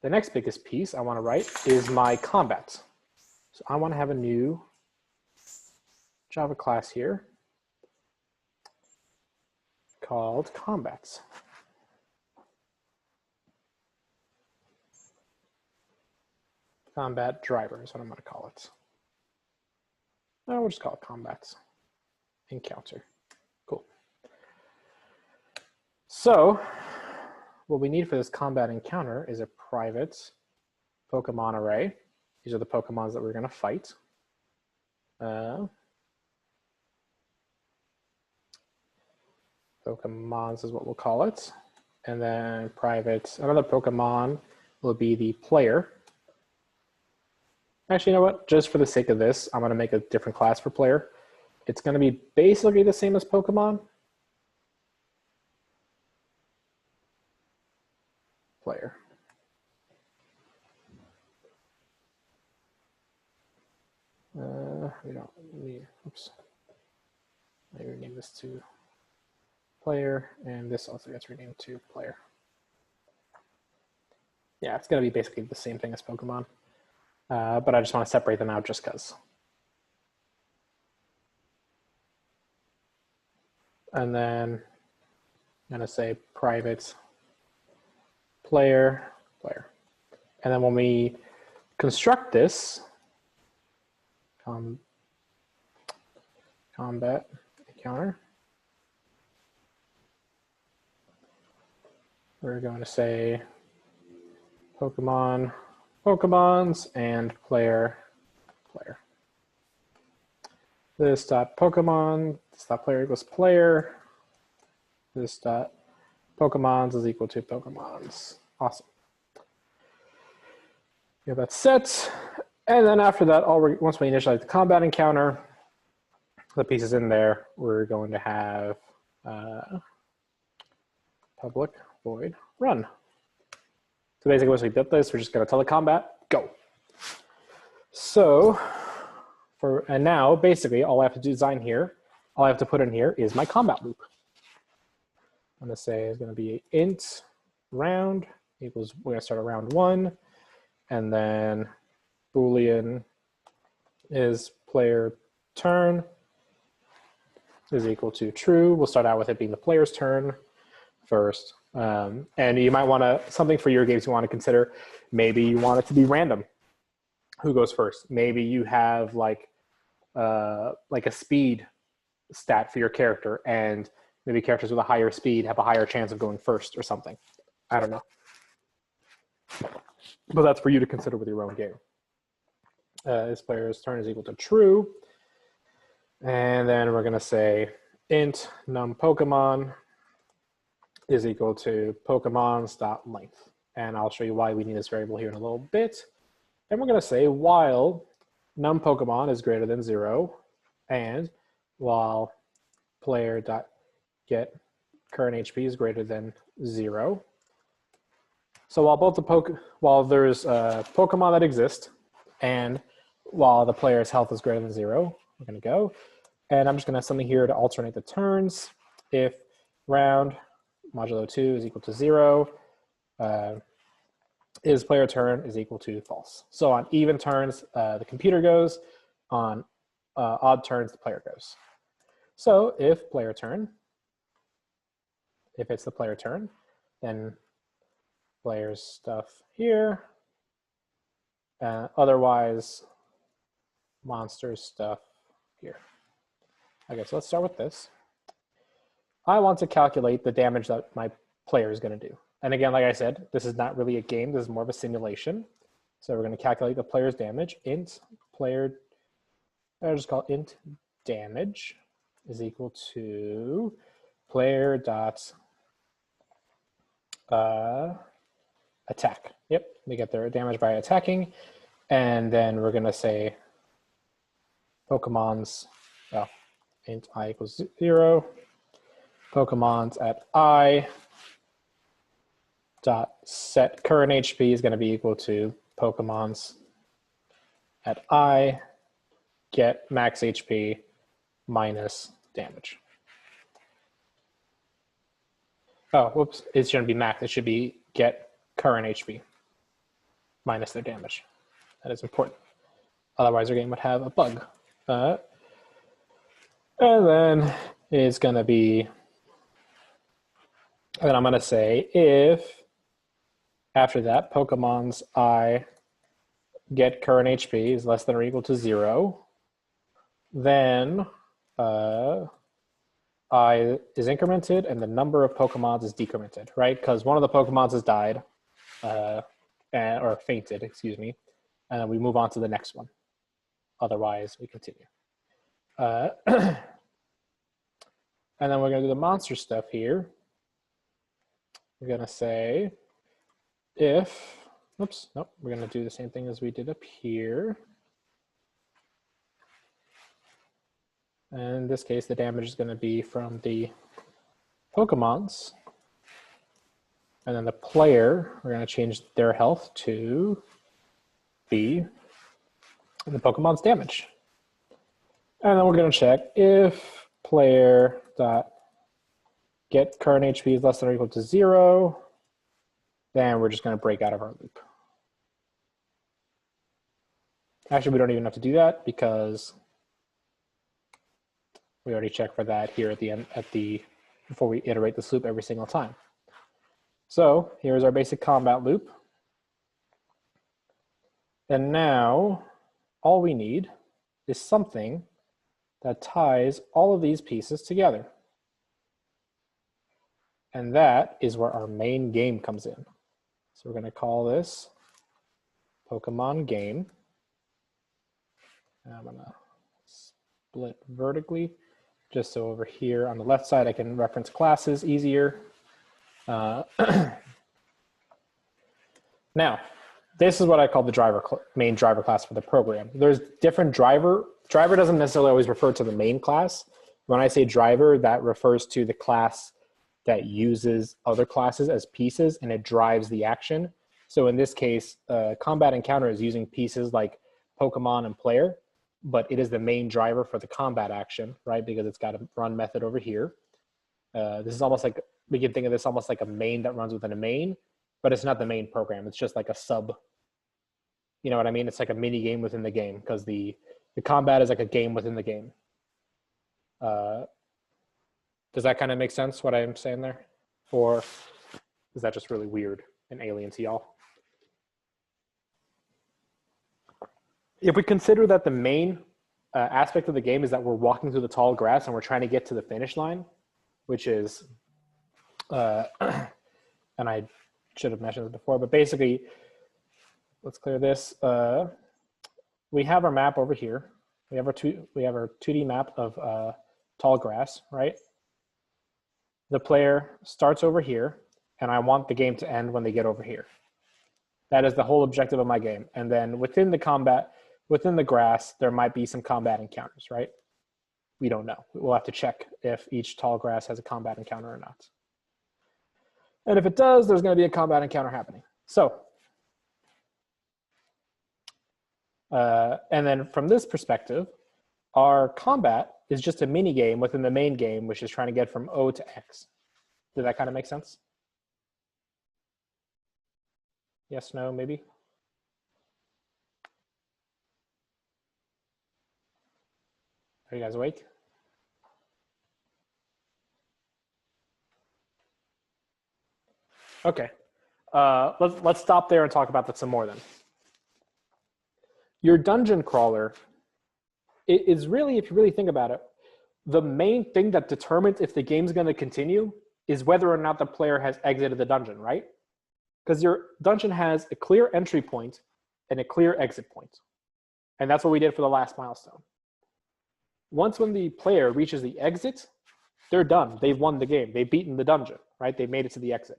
the next biggest piece I want to write is my combat. So I want to have a new Java class here called combats. Combat driver is what I'm going to call it. No, we'll just call it combats. Encounter. Cool. So what we need for this combat encounter is a private Pokemon array. These are the Pokemons that we're going to fight. Pokemons is what we'll call it. And then private, another Pokemon will be the player. Actually, you know what? Just for the sake of this, I'm going to make a different class for player. It's going to be basically the same as Pokemon. Player. We don't need oops. Let me rename this to player, and this also gets renamed to player. Yeah, it's going to be basically the same thing as Pokemon, but I just want to separate them out just because. And then I'm going to say private player. And then when we construct this, combat encounter, we're going to say Pokemons, and player. This dot Pokemon, this dot player equals player. This dot Pokemons is equal to Pokemons. Awesome. Yeah, that's set. And then after that, once we initialize the combat encounter, the pieces in there, we're going to have public void run. So basically, once we built this, we're just going to tell the combat, go. So, and now, basically, all I have to design here, all I have to put in here is my combat loop. I'm going to say it's going to be int round equals, we're going to start at round 1, and then Boolean is player turn is equal to true. We'll start out with it being the player's turn first. And you might want to, something for your games you want to consider, maybe you want it to be random. Who goes first? Maybe you have like a speed stat for your character, and maybe characters with a higher speed have a higher chance of going first or something. I don't know. But that's for you to consider with your own game. This player's turn is equal to true. And then we're going to say int num Pokemon is equal to Pokemons.length. And I'll show you why we need this variable here in a little bit. And we're going to say while num Pokemon is greater than 0, and while player.get current HP is greater than 0. So while there's a Pokemon that exists, and while the player's health is greater than 0, we're going to go. And I'm just going to have something here to alternate the turns. If round modulo 2 is equal to 0, is player turn is equal to false. So on even turns, the computer goes. On odd turns, the player goes. So if player turn, if it's the player turn, then player's stuff here. Otherwise, monster stuff here. Okay, so let's start with this. I want to calculate the damage that my player is going to do. And again, like I said, this is not really a game. This is more of a simulation. So we're going to calculate the player's damage. Int player, I'll just call int damage is equal to player dot attack. Yep, we get their damage by attacking. And then we're going to say Pokemon's, well, int I equals 0. Pokemon's at I dot set current HP is going to be equal to Pokemon's at I get max HP minus damage. Oh, whoops, it shouldn't be max. It should be get current HP minus their damage. That is important. Otherwise, your game would have a bug. And then it's going to be, and then I'm going to say if after that Pokemon's I get current HP is less than or equal to 0, then I is incremented and the number of Pokemons is decremented, right? Because one of the Pokemons has died, or fainted, excuse me, and then we move on to the next one. Otherwise, we continue. And then we're going to do the monster stuff here. We're going to say if, oops, nope, we're going to do the same thing as we did up here. And in this case, the damage is going to be from the Pokemons. And then the player, we're going to change their health to be the Pokemon's damage. And then we're going to check if player dot get current HP is less than or equal to 0, then we're just going to break out of our loop. Actually, we don't even have to do that because we already checked for that here at the end, before we iterate this loop every single time. So here's our basic combat loop. And now all we need is something that ties all of these pieces together. And that is where our main game comes in. So we're going to call this Pokemon game. I'm going to split vertically, just so over here on the left side I can reference classes easier. Now, this is what I call the main driver class for the program. There's different driver. Driver doesn't necessarily always refer to the main class. When I say driver, that refers to the class that uses other classes as pieces and it drives the action. So in this case, combat encounter is using pieces like Pokemon and player, but it is the main driver for the combat action, right? Because it's got a run method over here. This is almost like, we can think of this almost like a main that runs within a main, but it's not the main program. It's just like a sub, you know what I mean? It's like a mini game within the game because the combat is like a game within the game. Does that kind of make sense, what I'm saying there? Or is that just really weird and alien to y'all? If we consider that the main aspect of the game is that we're walking through the tall grass and we're trying to get to the finish line, which is, and I should have mentioned this before, but basically, let's clear this. We have our map over here. We have our 2D map of tall grass, right? The player starts over here, and I want the game to end when they get over here. That is the whole objective of my game. And then within the grass, there might be some combat encounters, right? We don't know. We'll have to check if each tall grass has a combat encounter or not. And if it does, there's going to be a combat encounter happening. So, and then from this perspective, our combat is just a mini game within the main game, which is trying to get from O to X. Did that kind of make sense? Yes, no, maybe? Are you guys awake? Okay, let's stop there and talk about that some more then. Your dungeon crawler is really, if you really think about it, the main thing that determines if the game's going to continue is whether or not the player has exited the dungeon, right? Because your dungeon has a clear entry point and a clear exit point. And that's what we did for the last milestone. Once when the player reaches the exit, they're done. They've won the game. They've beaten the dungeon, right? They made it to the exit.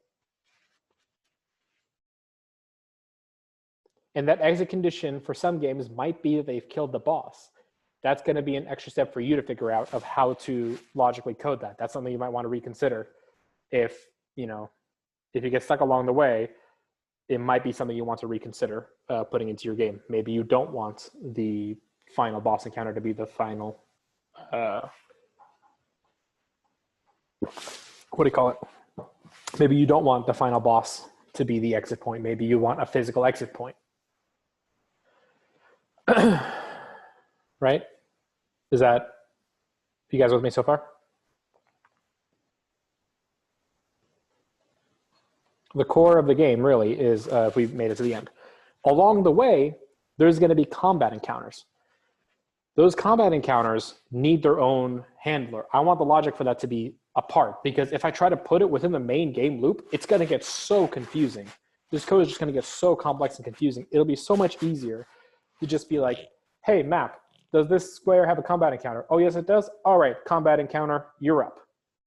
And that exit condition for some games might be that they've killed the boss. That's going to be an extra step for you to figure out of how to logically code that. That's something you might want to reconsider. If you get stuck along the way, it might be something you want to reconsider putting into your game. Maybe you don't want the final boss encounter to be the final, what do you call it? Maybe you don't want the final boss to be the exit point. Maybe you want a physical exit point. Right? You guys with me so far? The core of the game really is if we've made it to the end. Along the way, there's going to be combat encounters. Those combat encounters need their own handler. I want the logic for that to be apart because if I try to put it within the main game loop, it's going to get so confusing. This code is just going to get so complex and confusing. It'll be so much easier to just be like, hey, map, does this square have a combat encounter? Oh, yes, it does. All right, combat encounter, you're up.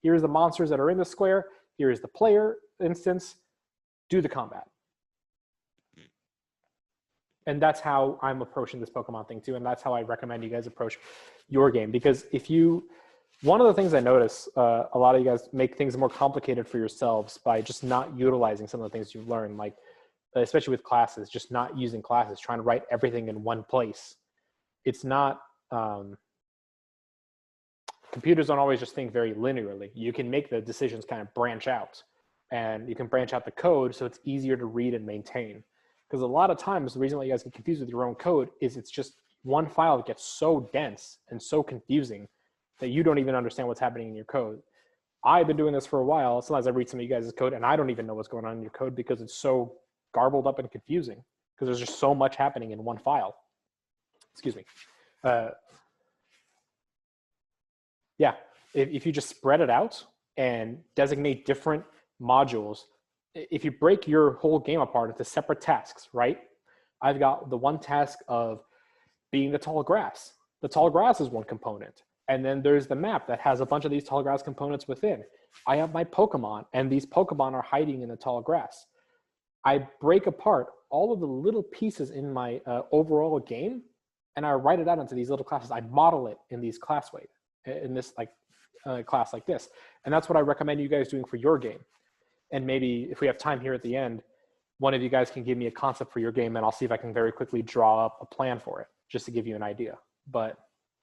Here's the monsters that are in the square. Here's the player instance. Do the combat. And that's how I'm approaching this Pokemon thing too. And that's how I recommend you guys approach your game. Because one of the things I notice, a lot of you guys make things more complicated for yourselves by just not utilizing some of the things you've learned, like especially with classes, just not using classes, trying to write everything in one place. It's not computers don't always just think very linearly. You can make the decisions kind of branch out, and you can branch out the code so it's easier to read and maintain. Because a lot of times, the reason why you guys get confused with your own code is it's just one file that gets so dense and so confusing that you don't even understand what's happening in your code. I've been doing this for a while. Sometimes I read some of you guys' code and I don't even know what's going on in your code because it's so garbled up and confusing because there's just so much happening in one file. Excuse me. Yeah, if you just spread it out and designate different modules, if you break your whole game apart into separate tasks, right? I've got the one task of being the tall grass. The tall grass is one component. And then there's the map that has a bunch of these tall grass components within. I have my Pokemon, and these Pokemon are hiding in the tall grass. I break apart all of the little pieces in my overall game, and I write it out into these little classes. I model it in these classways, in this class like this. And that's what I recommend you guys doing for your game. And maybe if we have time here at the end, one of you guys can give me a concept for your game, and I'll see if I can very quickly draw up a plan for it, just to give you an idea. But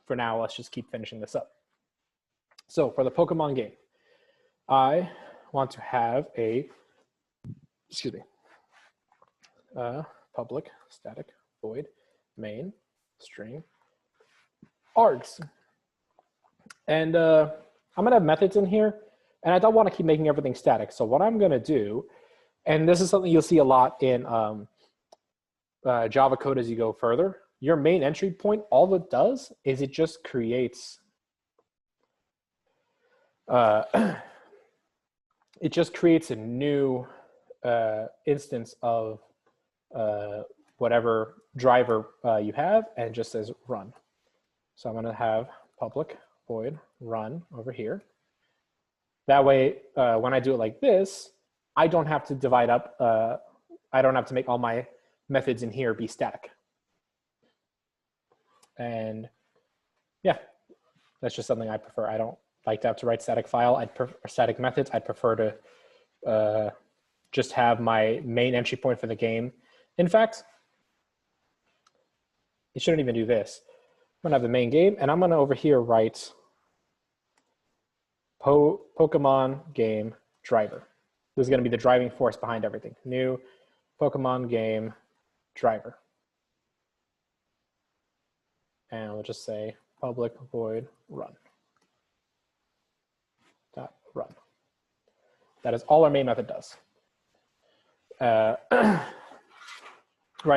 for now, let's just keep finishing this up. So for the Pokemon game, I want to have a, public static void main string args. And I'm gonna have methods in here, and I don't want to keep making everything static. So what I'm gonna do, and this is something you'll see a lot in Java code as you go further, your main entry point, all it does is it just creates a new instance of whatever driver you have, and just says run. So I'm going to have public void run over here. That way, when I do it like this, I don't have to divide up. I don't have to make all my methods in here be static. And yeah, that's just something I prefer. I don't like to have to write static file. I'd prefer static methods. I'd prefer to just have my main entry point for the game. In fact, it shouldn't even do this. I'm gonna have the main game, and I'm gonna over here write Pokemon game driver. This is gonna be the driving force behind everything. New Pokemon game driver. And we'll just say public void run. Dot run. That is all our main method does. Right,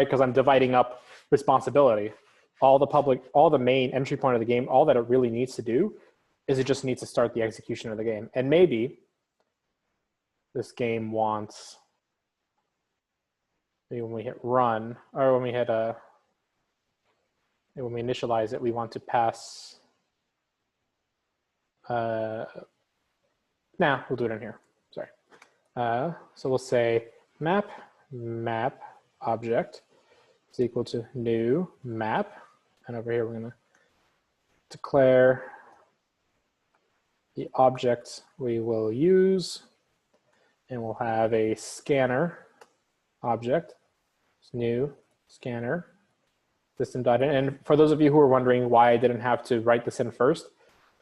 because I'm dividing up responsibility. All the main entry point of the game, all that it really needs to do is it just needs to start the execution of the game. And maybe this game wants, maybe when we hit run, or when we hit when we initialize it, we want to pass, we'll do it in here, sorry. So we'll say map object is equal to new map. And over here, we're gonna declare the object we will use, and we'll have a scanner object, it's new scanner system.in. And for those of you who are wondering why I didn't have to write this in first,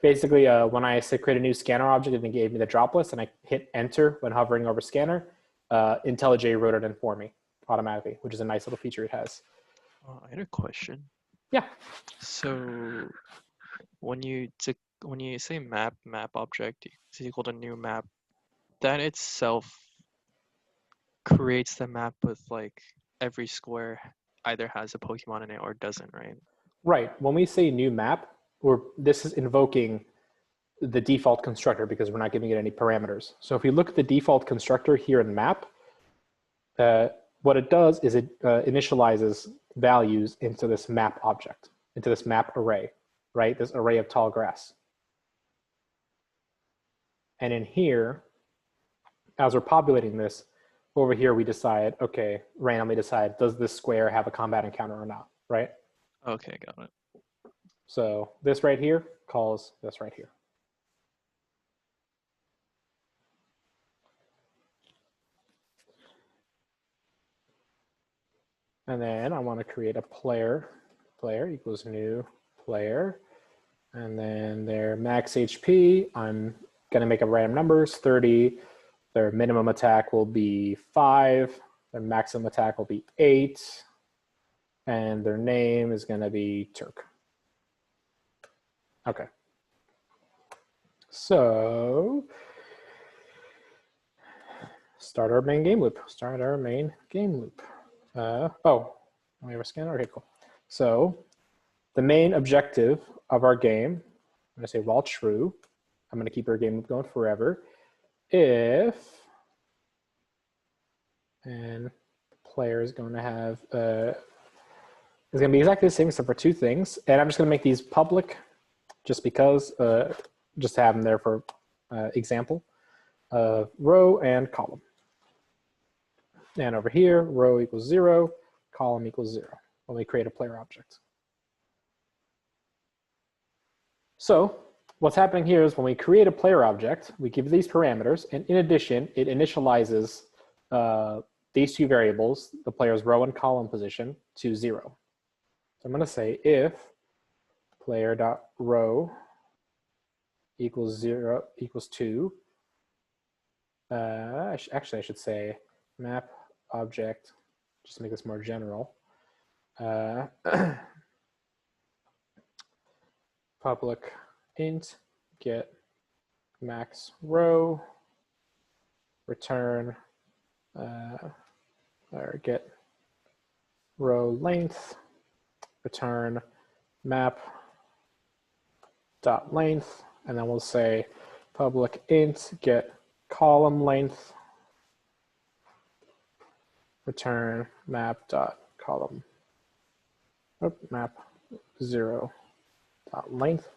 basically when I said create a new scanner object and it gave me the drop list and I hit enter when hovering over scanner, IntelliJ wrote it in for me automatically, which is a nice little feature it has. I had a question. Yeah. So when you say map object is equal to new map, that itself creates the map with like every square either has a Pokemon in it or doesn't, right? Right. When we say new map, this is invoking the default constructor because we're not giving it any parameters. So if you look at the default constructor here in map, what it does is it initializes values into this map object, into this map array, right? This array of tall grass. And in here, as we're populating this, over here we decide, okay, randomly decide, does this square have a combat encounter or not, right? Okay, got it. So this right here calls this right here. And then I want to create a player equals new player. And then their max HP, I'm going to make up random numbers, 30. Their minimum attack will be 5. Their maximum attack will be 8. And their name is going to be Turk. Okay. So start our main game loop. Oh, we have a scanner. Okay, cool. So the main objective of our game, I'm going to say while true, I'm going to keep our game loop going forever. If, and the player is going to have, it's going to be exactly the same except for 2 things. And I'm just going to make these public just because, just to have them there for example, row and column. And over here, row equals 0, column equals 0 when we create a player object. So what's happening here is when we create a player object, we give these parameters, and in addition, it initializes these 2 variables, the player's row and column position, to 0. So I'm going to say if player.row equals 0 equals 2. Actually, I should say map object, just to make this more general. Public int get max row return or get row length return map dot length, and then we'll say public int get column length return map dot column map 0 dot length.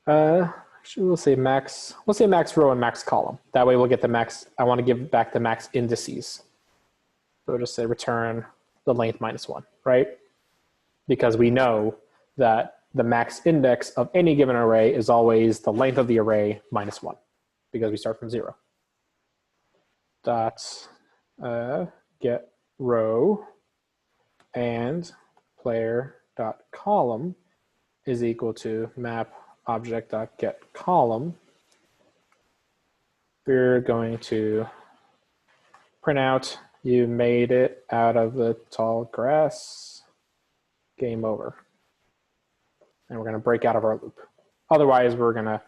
Actually, we'll say max row and max column. That way we'll get the max. I want to give back the max indices. So we'll just say return the length -1, right? Because we know that the max index of any given array is always the length of the array -1, because we start from 0. Dot get row and player dot column is equal to map object dot get column. We're going to print out you made it out of the tall grass. Game over. And we're going to break out of our loop. Otherwise, we're going to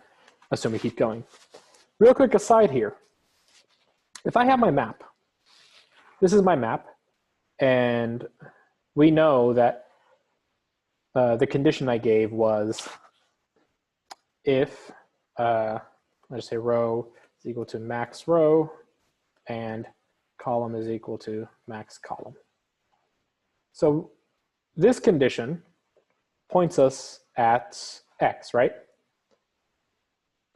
assume we keep going. Real quick aside here. If I have my map, this is my map, and we know that the condition I gave was if, let's say row is equal to max row and column is equal to max column. So this condition points us at X, right?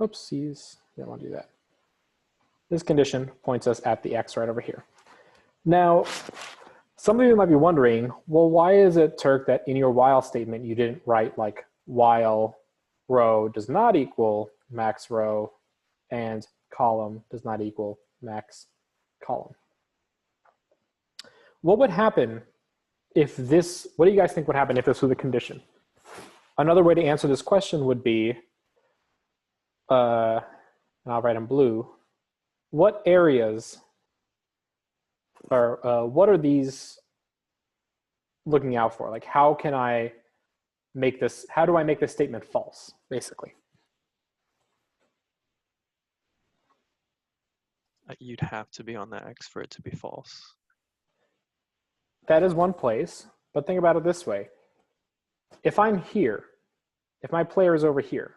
Oopsies, don't want to do that. This condition points us at the X right over here. Now, some of you might be wondering, well, why is it, Turk, that in your while statement you didn't write like while row does not equal max row and column does not equal max column? What would happen if this, what do you guys think would happen if this was a condition? Another way to answer this question would be, and I'll write in blue, what areas or what are these looking out for? Like, how can I make this, how do I make this statement false, basically? You'd have to be on the X for it to be false. That is one place, but think about it this way. If I'm here, if my player is over here,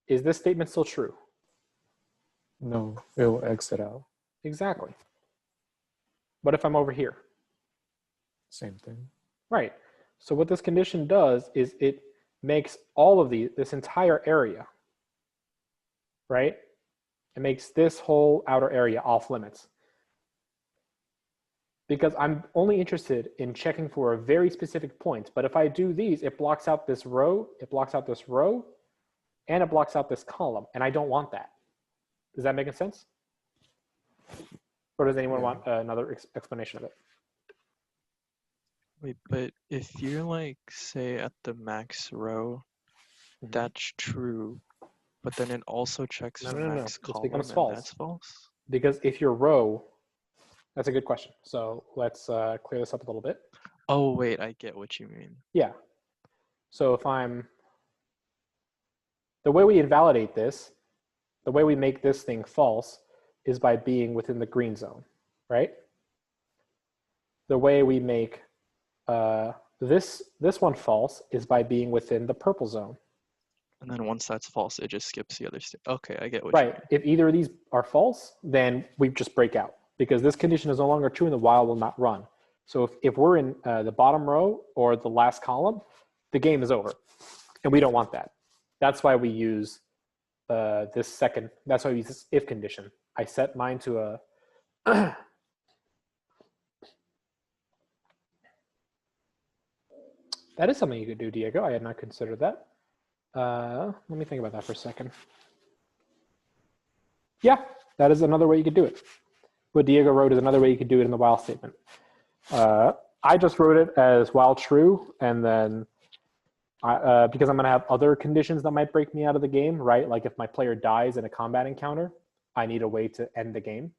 is this statement still true? No, it will exit out. Exactly. What if I'm over here? Same thing. Right. So what this condition does is it makes all of this entire area, right? It makes this whole outer area off limits. Because I'm only interested in checking for a very specific point. But if I do these, it blocks out this row, it blocks out this row, and it blocks out this column. And I don't want that. Does that make sense? Or does anyone want another explanation of it? Wait, but if you're like, say at the max row, That's true. But then it also checks No, the no, no, next this column, becomes and false. that's false. Because if your row, that's a good question. So let's clear this up a little bit. Oh wait, I get what you mean. Yeah. So if the way we invalidate this, the way we make this thing false is by being within the green zone, right? The way we make this one false is by being within the purple zone. And then once that's false, it just skips the other state. Okay, I get what you Right. If either of these are false, then we just break out because this condition is no longer true and the while will not run. So if we're in the bottom row or the last column, the game is over. And we don't want that. That's why we use that's why we use this if condition. I set mine to a that is something you could do, Diego. I had not considered that. Let me think about that for a second. Yeah, that is another way you could do it. What Diego wrote is another way you could do it in the while statement. I just wrote it as while true, and then because I'm going to have other conditions that might break me out of the game, right? Like if my player dies in a combat encounter, I need a way to end the game.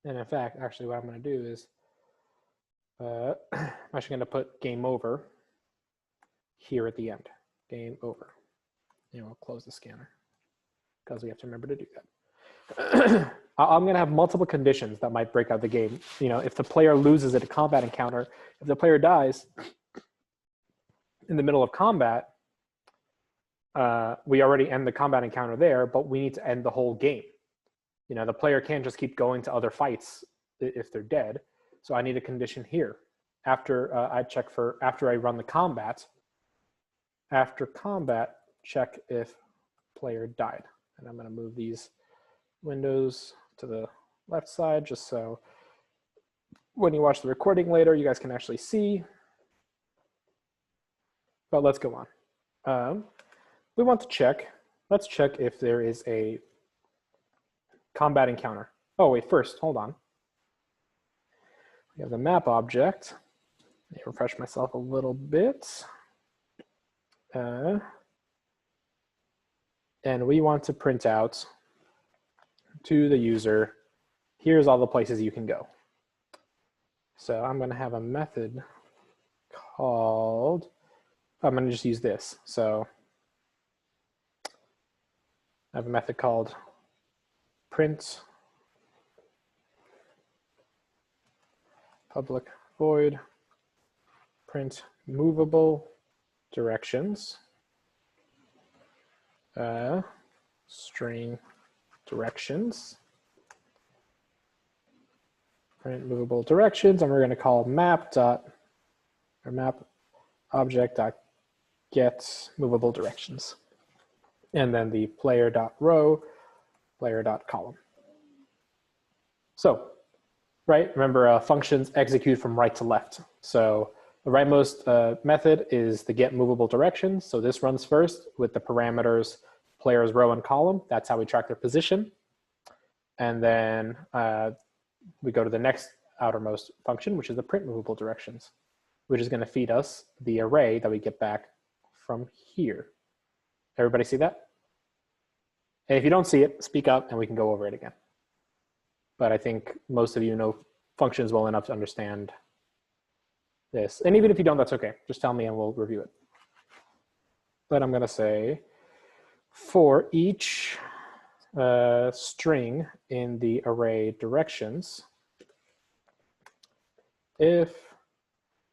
And in fact, actually what I'm going to do is I'm actually going to put game over here at the end. Game over. And we'll close the scanner because we have to remember to do that. I'm going to have multiple conditions that might break out the game. You know, if the player loses at a combat encounter, if the player dies in the middle of combat, we already end the combat encounter there, but we need to end the whole game. You know, the player can't just keep going to other fights if they're dead. So I need a condition here. After I check for, after I run the combat, after combat, check if player died. And I'm going to move these windows to the left side just so when you watch the recording later, you guys can actually see. But let's go on. We want to check, let's check if there is a combat encounter. Oh, wait, first, hold on. We have the map object. Let me refresh myself a little bit. And we want to print out to the user, here's all the places you can go. So I'm going to have a method called, I'm going to just use this. So I have a method called print public void print movable directions string directions print movable directions, and we're going to call map object dot get movable directions, and then the player dot row player dot column. So right, remember functions execute from right to left. So the rightmost method is the get movable directions. So this runs first with the parameters players row and column. That's how we track their position. And then we go to the next outermost function, which is the print movable directions, which is going to feed us the array that we get back from here. Everybody see that? And if you don't see it, speak up and we can go over it again. But I think most of you know functions well enough to understand this. And even if you don't, that's okay. Just tell me and we'll review it. But I'm going to say for each string in the array directions, if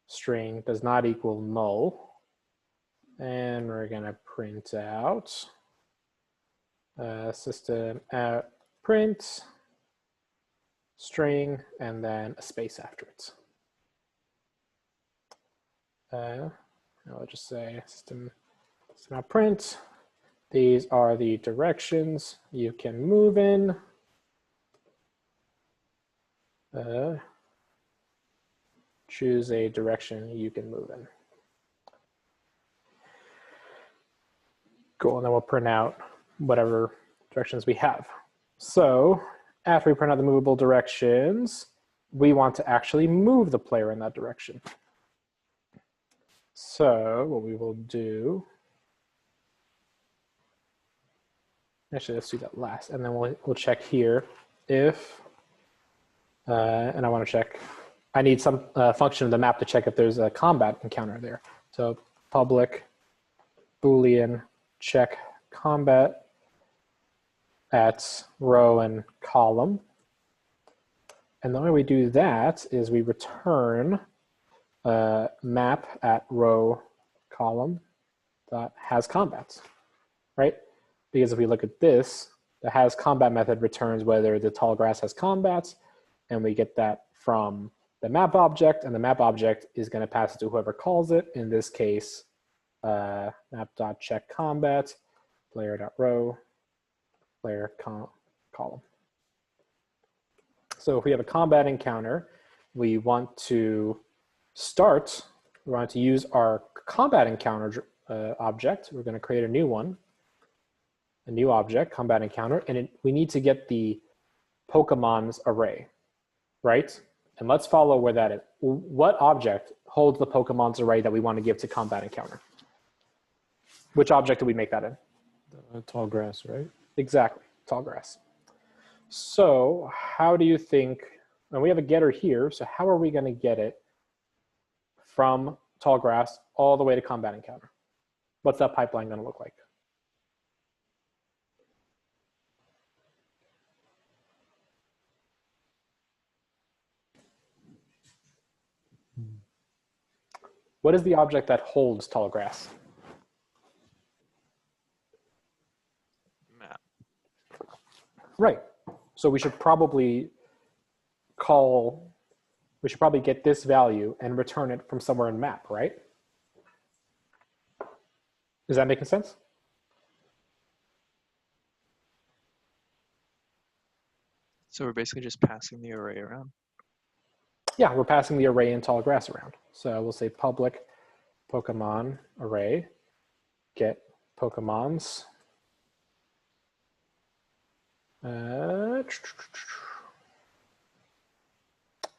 string does not equal null, and we're going to print out system out print string and then a space after it. I'll just say system out print. These are the directions you can move in. Choose a direction you can move in. Cool, and then we'll print out whatever directions we have. So after we print out the movable directions, we want to actually move the player in that direction. So what we will do, actually let's do that last, and then we'll check here if, and I want to check, I need some function of the map to check if there's a combat encounter there. So public Boolean check combat at row and column. And the way we do that is we return map at row column dot has combats, right? Because if we look at this, the has combat method returns whether the tall grass has combats, and we get that from the map object, and the map object is going to pass it to whoever calls it. In this case, map.check combat, player.row, player column. So if we have a combat encounter, we want to use our combat encounter object. We're going to create a new one, a new object, combat encounter, and we need to get the Pokemon's array, right? And let's follow where that is. What object holds the Pokemon's array that we want to give to combat encounter? Which object do we make that in? Tall grass, right? Exactly, tall grass. So how do you think, and we have a getter here, so how are we going to get it from tall grass all the way to combat encounter? What's that pipeline going to look like? What is the object that holds tall grass? Map. Right. So we should probably get this value and return it from somewhere in map, right? Is that making sense? So we're basically just passing the array around. Yeah, we're passing the array and tall grass around. So we'll say public Pokemon array, get Pokemons.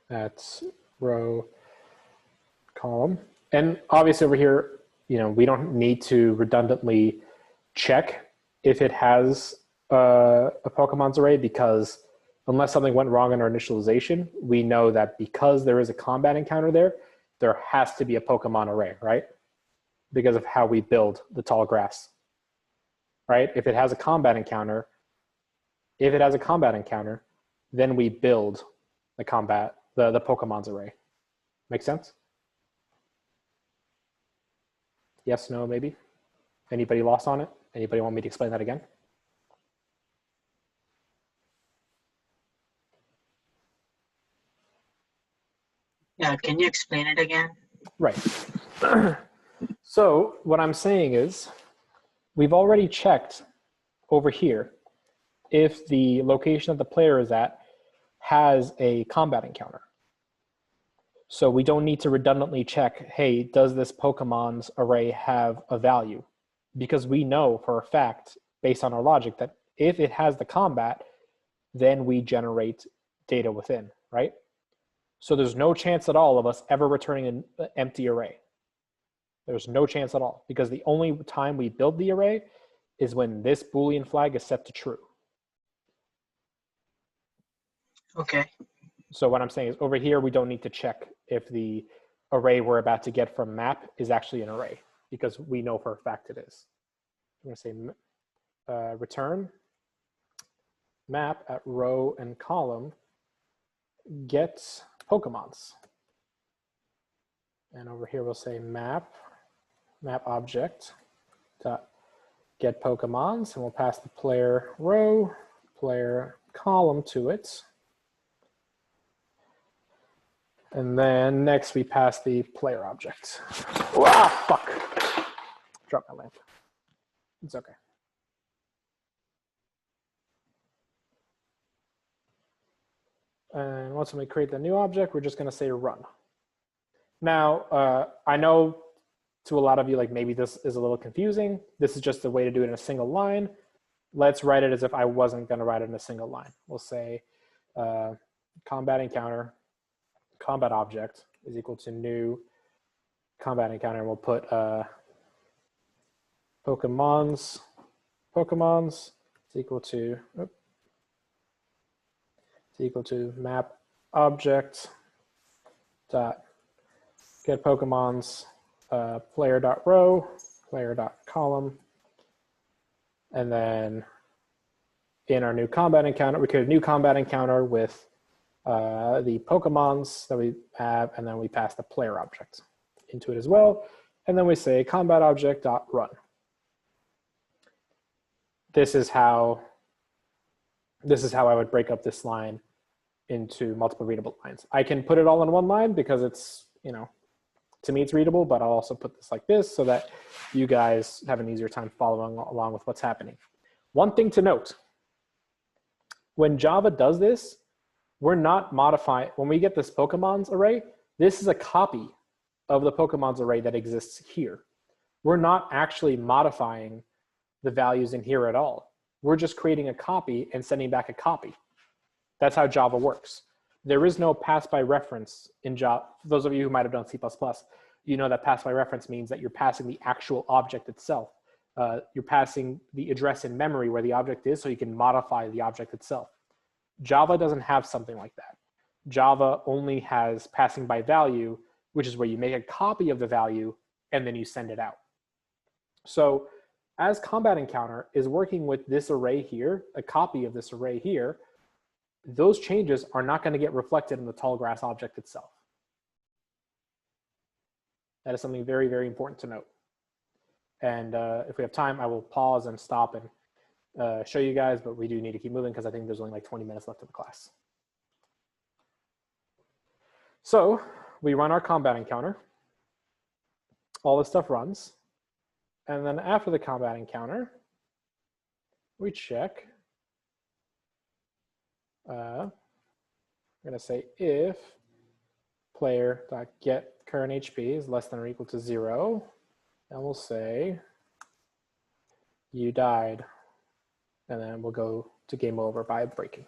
That's row column. And obviously over here, we don't need to redundantly check if it has a Pokemon's array, because unless something went wrong in our initialization, we know that because there is a combat encounter there, there has to be a Pokemon array, right? Because of how we build the tall grass, right? If it has a combat encounter, then we build the Pokemon's array. Make sense? Yes, no, maybe? Anybody lost on it? Anybody want me to explain that again? Yeah, can you explain it again? Right. So what I'm saying is we've already checked over here if the location that the player is at has a combat encounter. So we don't need to redundantly check, hey, does this Pokemon's array have a value? Because we know for a fact, based on our logic, that if it has the combat, then we generate data within, right? So there's no chance at all of us ever returning an empty array. There's no chance at all, because the only time we build the array is when this Boolean flag is set to true. Okay. So what I'm saying is over here, we don't need to check if the array we're about to get from map is actually an array, because we know for a fact it is. I'm going to say return map at row and column get Pokemons. And over here, we'll say map object dot get Pokemons, and we'll pass the player row, player column to it. And then next we pass the player object. Ah, fuck. Drop my lamp. It's okay. And once we create the new object, we're just going to say run. Now, I know to a lot of you, like maybe this is a little confusing. This is just a way to do it in a single line. Let's write it as if I wasn't going to write it in a single line. We'll say combat encounter, combat object is equal to new combat encounter, and we'll put Pokemons is equal to map object dot get Pokemons player.row, player.column, and then in our new combat encounter, we create a new combat encounter with the Pokemons that we have, and then we pass the player object into it as well, and then we say combat object dot run. This is how I would break up this line into multiple readable lines. I can put it all in one line because it's, you know, to me it's readable, but I'll also put this like this so that you guys have an easier time following along with what's happening. One thing to note, when Java does this, we're not modifying, when we get this Pokemon's array, this is a copy of the Pokemon's array that exists here. We're not actually modifying the values in here at all. We're just creating a copy and sending back a copy. That's how Java works. There is no pass by reference in Java. For those of you who might have done C++, you know that pass by reference means that you're passing the actual object itself. You're passing the address in memory where the object is so you can modify the object itself. Java doesn't have something like that. Java only has passing by value, which is where you make a copy of the value and then you send it out. So as combat encounter is working with this array here, a copy of this array here, those changes are not going to get reflected in the tall grass object itself. That is something very, very important to note. And if we have time, I will pause and stop and show you guys, but we do need to keep moving because I think there's only like 20 minutes left of the class. So we run our combat encounter. All this stuff runs. And then after the combat encounter, we check. I'm going to say if player.get current HP is less than or equal to 0, and we'll say you died. And then we'll go to game over by breaking.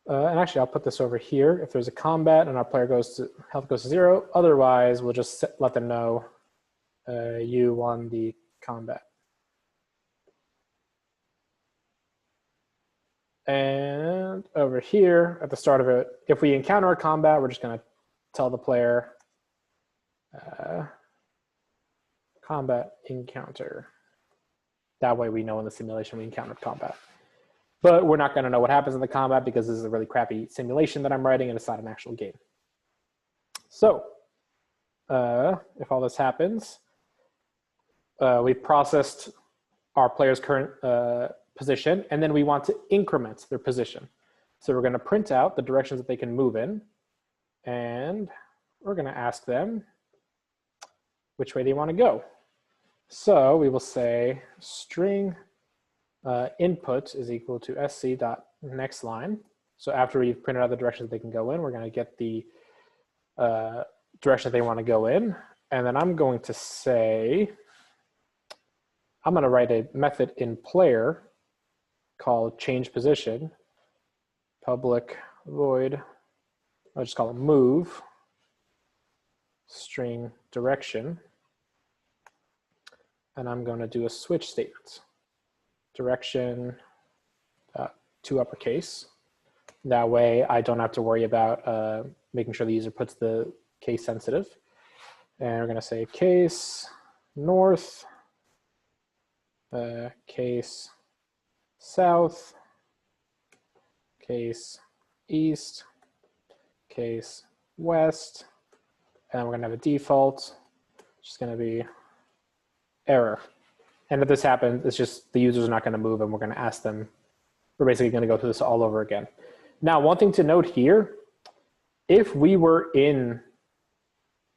And actually, I'll put this over here. If there's a combat and our player health goes to 0, otherwise we'll just let them know you won the combat. And over here at the start of it, if we encounter a combat, we're just going to tell the player combat encounter. That way we know in the simulation we encountered combat. But we're not going to know what happens in the combat because this is a really crappy simulation that I'm writing and it's not an actual game. So if all this happens, we processed our player's current position, and then we want to increment their position. So we're going to print out the directions that they can move in, and we're going to ask them which way they want to go. So we will say string input is equal to sc dot next line. So after we've printed out the directions they can go in, we're going to get the direction they want to go in. And then I'm going to say, I'm going to write a method in player called change position, public void, I'll just call it move, string direction. And I'm going to do a switch statement. Direction to uppercase. That way I don't have to worry about making sure the user puts the case sensitive. And we're going to say case north, case south, case east, case west, and we're going to have a default, which is going to be error. And if this happens, it's just the users are not going to move and we're going to ask them, we're basically going to go through this all over again. Now, one thing to note here, if we were in,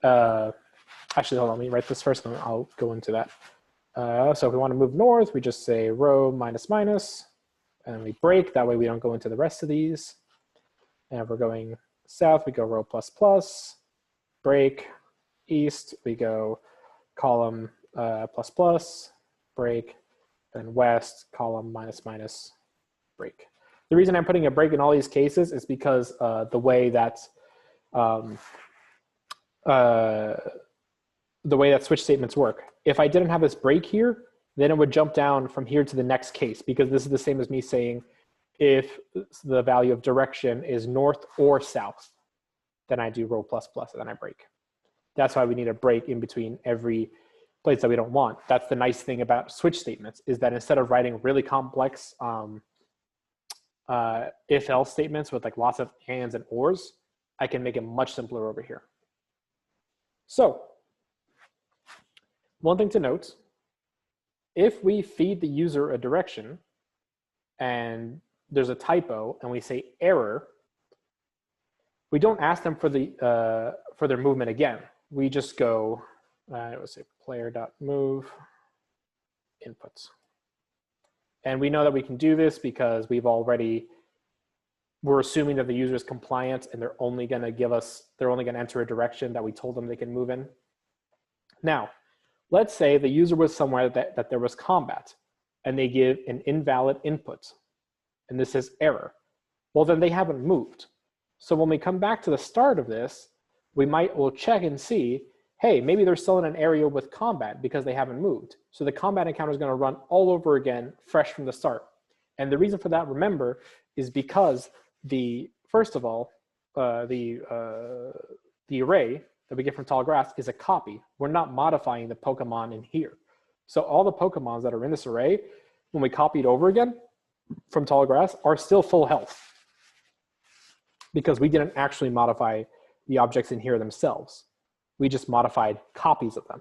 actually, hold on, let me write this first and I'll go into that. So if we want to move north, we just say row minus minus, and we break. That way we don't go into the rest of these. And if we're going south, we go row plus plus, break. East, we go column plus plus, break. And west, column minus minus, break. The reason I'm putting a break in all these cases is because the way that the way that switch statements work. If I didn't have this break here, then it would jump down from here to the next case, because this is the same as me saying if the value of direction is north or south, then I do row plus plus and then I break. That's why we need a break in between every place that we don't want. That's the nice thing about switch statements, is that instead of writing really complex if-else statements with like lots of ands and ors, I can make it much simpler over here. So one thing to note, if we feed the user a direction and there's a typo and we say error, we don't ask them for their movement again. We just go, let's say player.move inputs. And we know that we can do this because we're assuming that the user is compliant and they're only going to enter a direction that we told them they can move in. Now, let's say the user was somewhere that there was combat and they give an invalid input and this says error. Well, then they haven't moved. So when we come back to the start of this, we'll check and see, hey, maybe they're still in an area with combat because they haven't moved. So the combat encounter is going to run all over again, fresh from the start. And the reason for that, remember, is because first of all, the array that we get from tall grass is a copy. We're not modifying the Pokemon in here. So all the Pokemons that are in this array, when we copy it over again from tall grass, are still full health, because we didn't actually modify the objects in here themselves. We just modified copies of them.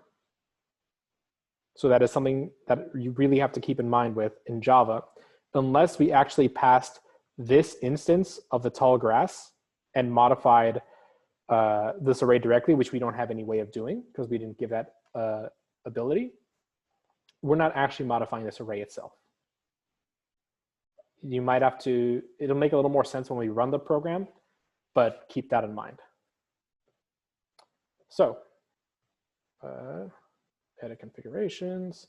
So that is something that you really have to keep in mind with in Java. Unless we actually passed this instance of the tall grass and modified this array directly, which we don't have any way of doing because we didn't give that ability, we're not actually modifying this array itself. You might have to, it'll make a little more sense when we run the program, but keep that in mind. So, edit configurations.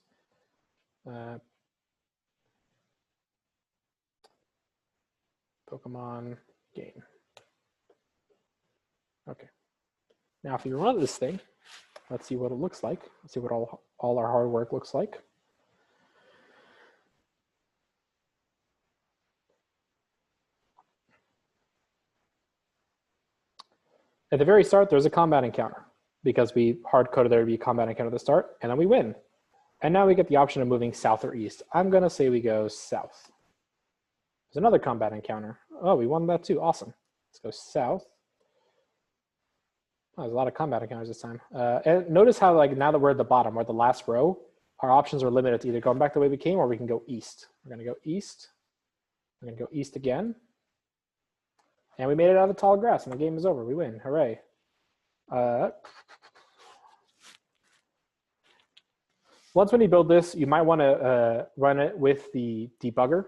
Pokemon game. Okay. Now, if you run this thing, let's see what it looks like. Let's see what all our hard work looks like. At the very start, there's a combat encounter because we hard-coded there to be a combat encounter at the start, and then we win. And now we get the option of moving south or east. I'm going to say we go south. There's another combat encounter. Oh, we won that too. Awesome. Let's go south. Oh, there's a lot of combat encounters this time. And notice how, like, now that we're at the bottom, we're at the last row, our options are limited to either going back the way we came or we can go east. We're going to go east. We're going to go east again. And we made it out of the tall grass and the game is over. We win. Hooray. Once when you build this, you might want to run it with the debugger.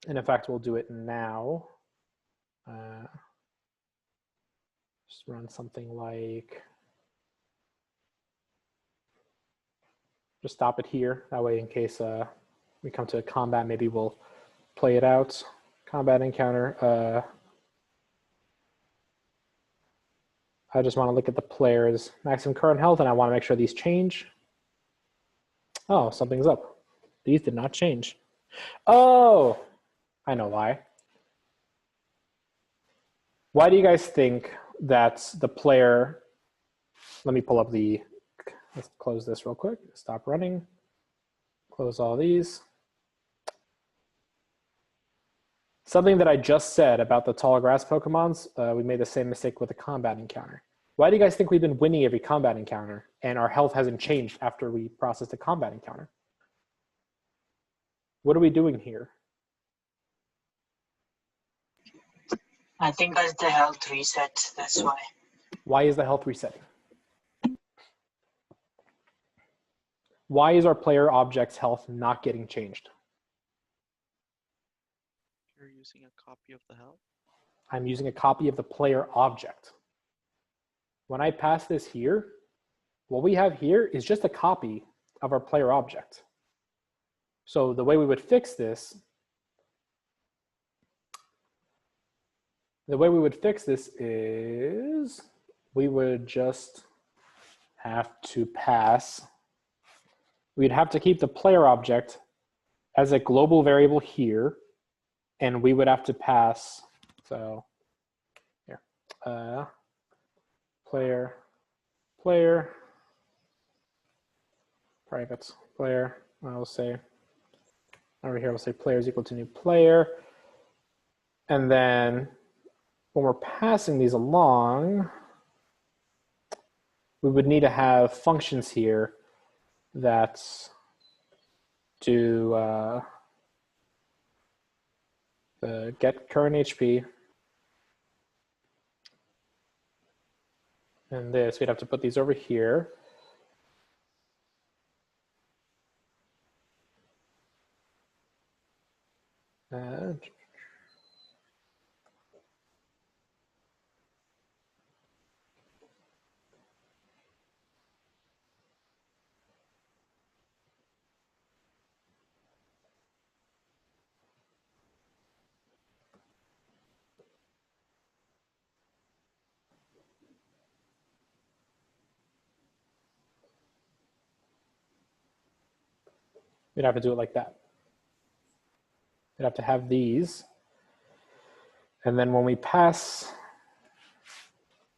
And in fact, we'll do it now. Just run something like, just stop it here. That way, in case we come to a combat, maybe we'll play it out. Combat encounter. I just want to look at the players' maximum current health, and I want to make sure these change. Oh, something's up. These did not change. Oh, I know why. Why do you guys think that the player, let me pull up let's close this real quick. Stop running. Close all these. Something that I just said about the tall grass Pokemons, we made the same mistake with the combat encounter. Why do you guys think we've been winning every combat encounter and our health hasn't changed after we processed a combat encounter? What are we doing here? I think as the health resets, that's why. Why is the health resetting? Why is our player object's health not getting changed? You're using a copy of the health? I'm using a copy of the player object. When I pass this here, what we have here is just a copy of our player object. So the way we would fix this The way we would fix this is we would just have to pass. We'd have to keep the player object as a global variable here, and we would have to pass, so here, player, private player, I'll say, over here, we'll say player is equal to new player. And then when we're passing these along, we would need to have functions here that do the get current HP. And this, we'd have to put these over here. We'd have to do it like that. We'd have to have these. And then when we pass,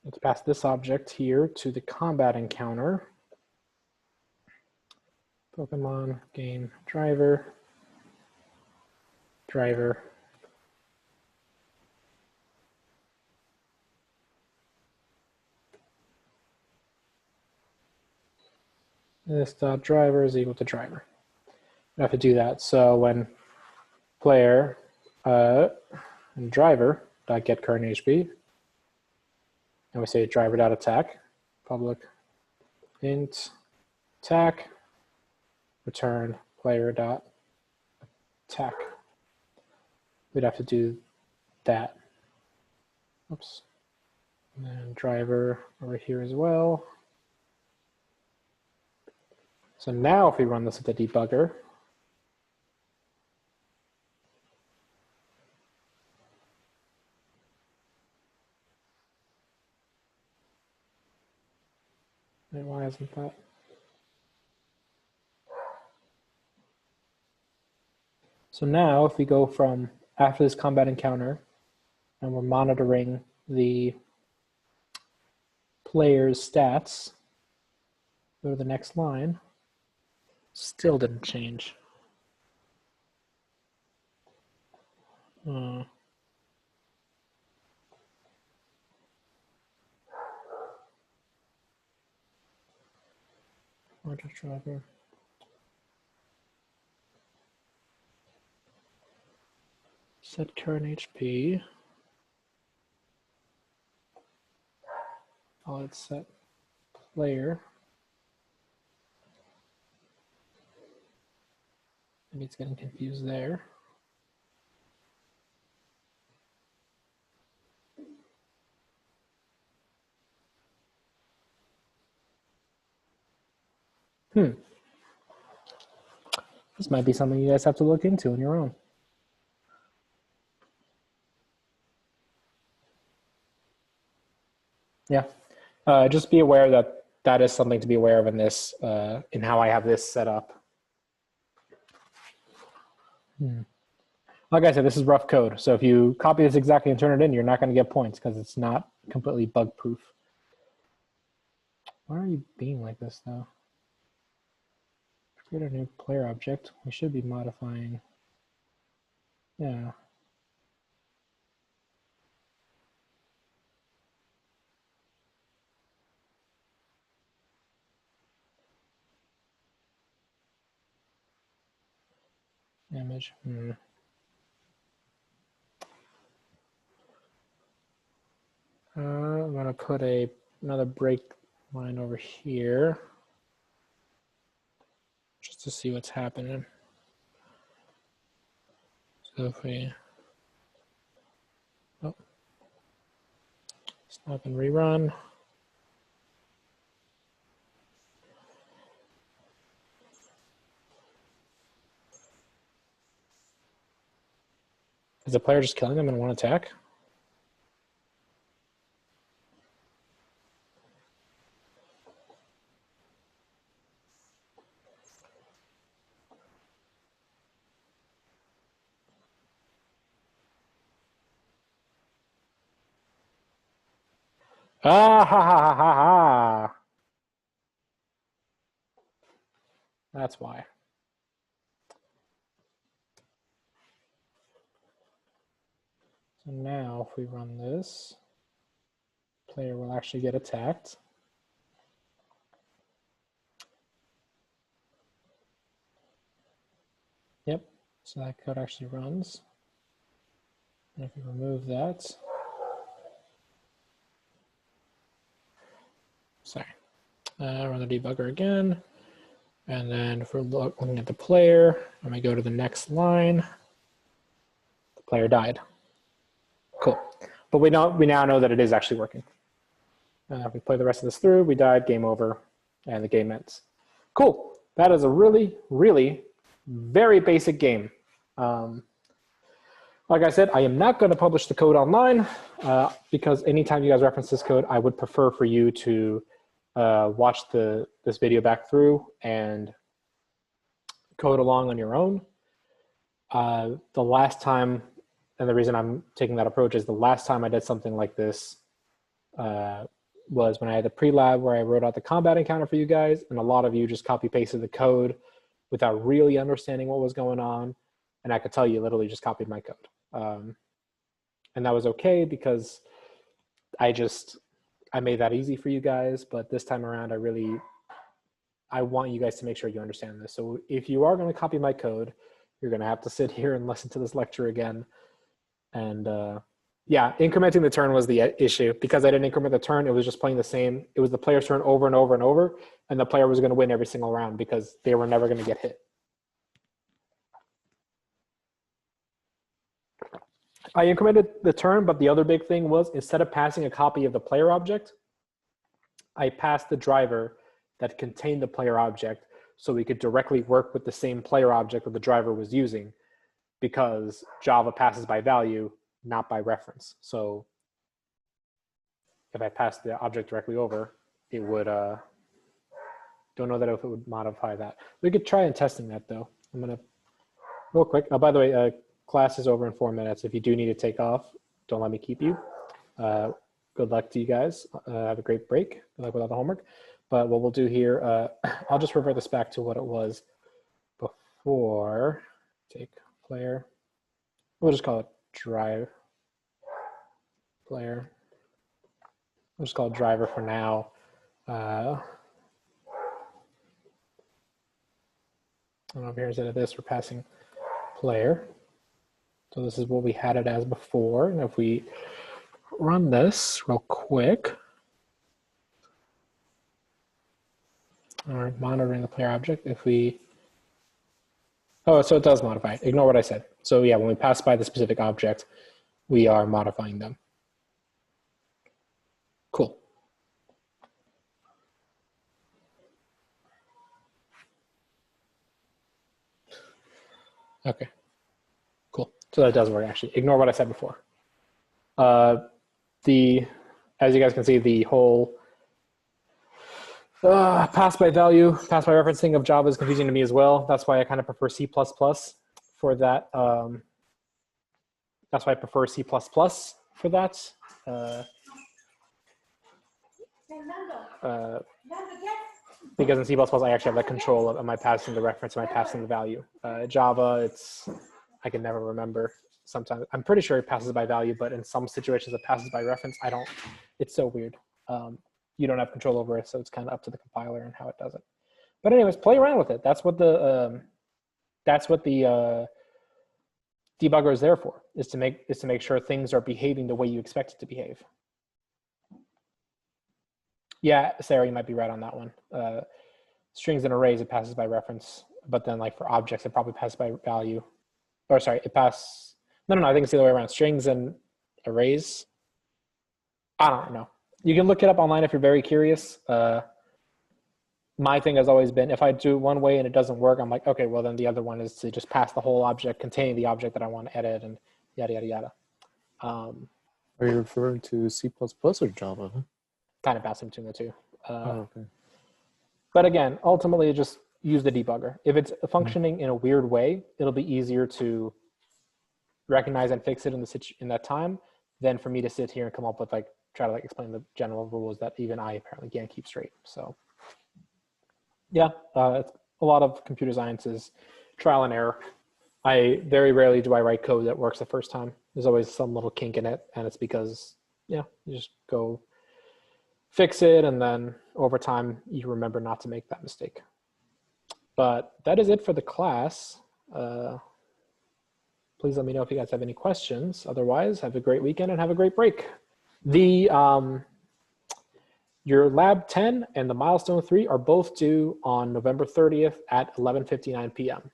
let's pass this object here to the combat encounter. Pokemon game driver. This dot driver is equal to driver. We have to do that. So when player and driver dot get current HP, and we say driver dot attack, public int attack, return player dot attack. We'd have to do that. Oops. And then driver over here as well. So now if we run this at the debugger, wait, why isn't that? So now if we go from after this combat encounter and we're monitoring the player's stats, go to the next line, still didn't change. Project driver. Set current HP. Oh, it's set player. Maybe it's getting confused there. This might be something you guys have to look into on your own. Yeah, just be aware that that is something to be aware of in this, in how I have this set up. Like I said, this is rough code. So if you copy this exactly and turn it in, you're not going to get points because it's not completely bug proof. Why are you being like this though? Create a new player object. We should be modifying. Yeah. Image. I'm going to put another break line over here just to see what's happening. So if we, stop and rerun. Is the player just killing them in one attack? Ah, ha, ha, ha, ha, ha. That's why. So now if we run this, player will actually get attacked. Yep, so that code actually runs. And if we remove that, sorry, run the debugger again. And then if we're looking at the player, and we go to the next line, the player died. Cool. But we now know that it is actually working. If we play the rest of this through, we died, game over, and the game ends. Cool. That is a really, really very basic game. Like I said, I am not going to publish the code online because anytime you guys reference this code, I would prefer for you to watch this video back through and code along on your own. The last time, and the reason I'm taking that approach is the last time I did something like this was when I had the pre-lab where I wrote out the combat encounter for you guys, and a lot of you just copy-pasted the code without really understanding what was going on. And I could tell you literally just copied my code. And that was okay because I made that easy for you guys, but this time around, I want you guys to make sure you understand this. So if you are going to copy my code, you're going to have to sit here and listen to this lecture again. And yeah, incrementing the turn was the issue. Because I didn't increment the turn, it was just playing the same. It was the player's turn over and over and over, and the player was going to win every single round because they were never going to get hit. I incremented the turn, but the other big thing was instead of passing a copy of the player object, I passed the driver that contained the player object so we could directly work with the same player object that the driver was using, because Java passes by value, not by reference. So if I passed the object directly over, it would, don't know that if it would modify that. We could try and testing that though. I'm gonna, real quick, by the way, class is over in 4 minutes. If you do need to take off, don't let me keep you. Good luck to you guys. Have a great break. Good luck with all the homework. But what we'll do here, I'll just revert this back to what it was before. Take player. We'll just call it drive player. We'll just call it driver for now. And over here, instead of this, we're passing player. So this is what we had it as before. And if we run this real quick, or monitoring the player object, if we, oh, so it does modify it. Ignore what I said. So yeah, when we pass by the specific object, we are modifying them. Cool. Okay, cool. So that does work actually. Ignore what I said before. As you guys can see, the whole pass by value, pass by referencing of Java is confusing to me as well. That's why I kind of prefer C++ for that. That's why I prefer C++ for that. Because in C++, I actually have that control of, am I passing the reference, am I passing the value? Java, I can never remember. Sometimes, I'm pretty sure it passes by value, but in some situations it passes by reference. It's so weird. You don't have control over it, so it's kind of up to the compiler and how it does it. But anyways, play around with it. That's what the debugger is there for, is to make sure things are behaving the way you expect it to behave. Yeah, Sarah, you might be right on that one. Strings and arrays, it passes by reference, but then like for objects, it probably passes by value. Or sorry, no, I think it's the other way around. Strings and arrays, I don't know. You can look it up online if you're very curious. My thing has always been, if I do it one way and it doesn't work, I'm like, okay, well then the other one is to just pass the whole object containing the object that I want to edit and yada, yada, yada. Are you referring to C++ or Java? Kind of passing between the two. Okay. But again, ultimately just use the debugger. If it's functioning in a weird way, it'll be easier to recognize and fix it in that time than for me to sit here and come up with like try to like explain the general rules that even I apparently can't keep straight. So yeah, it's a lot of computer science is trial and error. I very rarely do I write code that works the first time. There's always some little kink in it, and it's because, yeah, you just go fix it, and then over time you remember not to make that mistake. But that is it for the class. Please let me know if you guys have any questions. Otherwise, have a great weekend and have a great break. Your lab 10 and the milestone 3 are both due on November 30th at 11:59 p.m.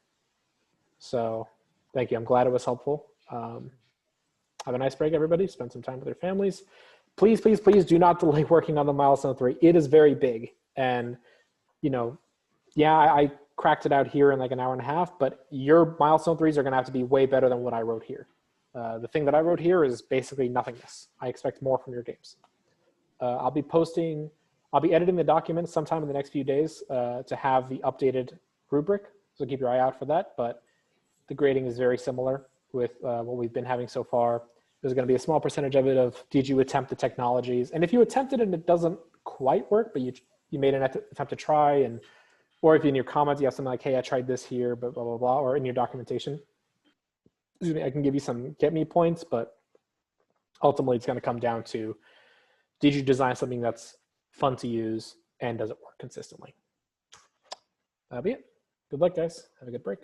So thank you. I'm glad it was helpful. Have a nice break, everybody. Spend some time with your families. Please, please, please do not delay working on the milestone 3. It is very big. And, you know, yeah, I cracked it out here in like an hour and a half, but your milestone 3s are going to have to be way better than what I wrote here. The thing that I wrote here is basically nothingness. I expect more from your games. I'll be editing the document sometime in the next few days to have the updated rubric. So keep your eye out for that. But the grading is very similar with what we've been having so far. There's going to be a small percentage of it of, did you attempt the technologies? And if you attempted and it doesn't quite work, but you made an attempt to try, or if in your comments you have something like, hey, I tried this here, but blah, blah, blah, or in your documentation, I can give you some get me points, but ultimately it's going to come down to, did you design something that's fun to use and does it work consistently? That'll be it. Good luck, guys. Have a good break.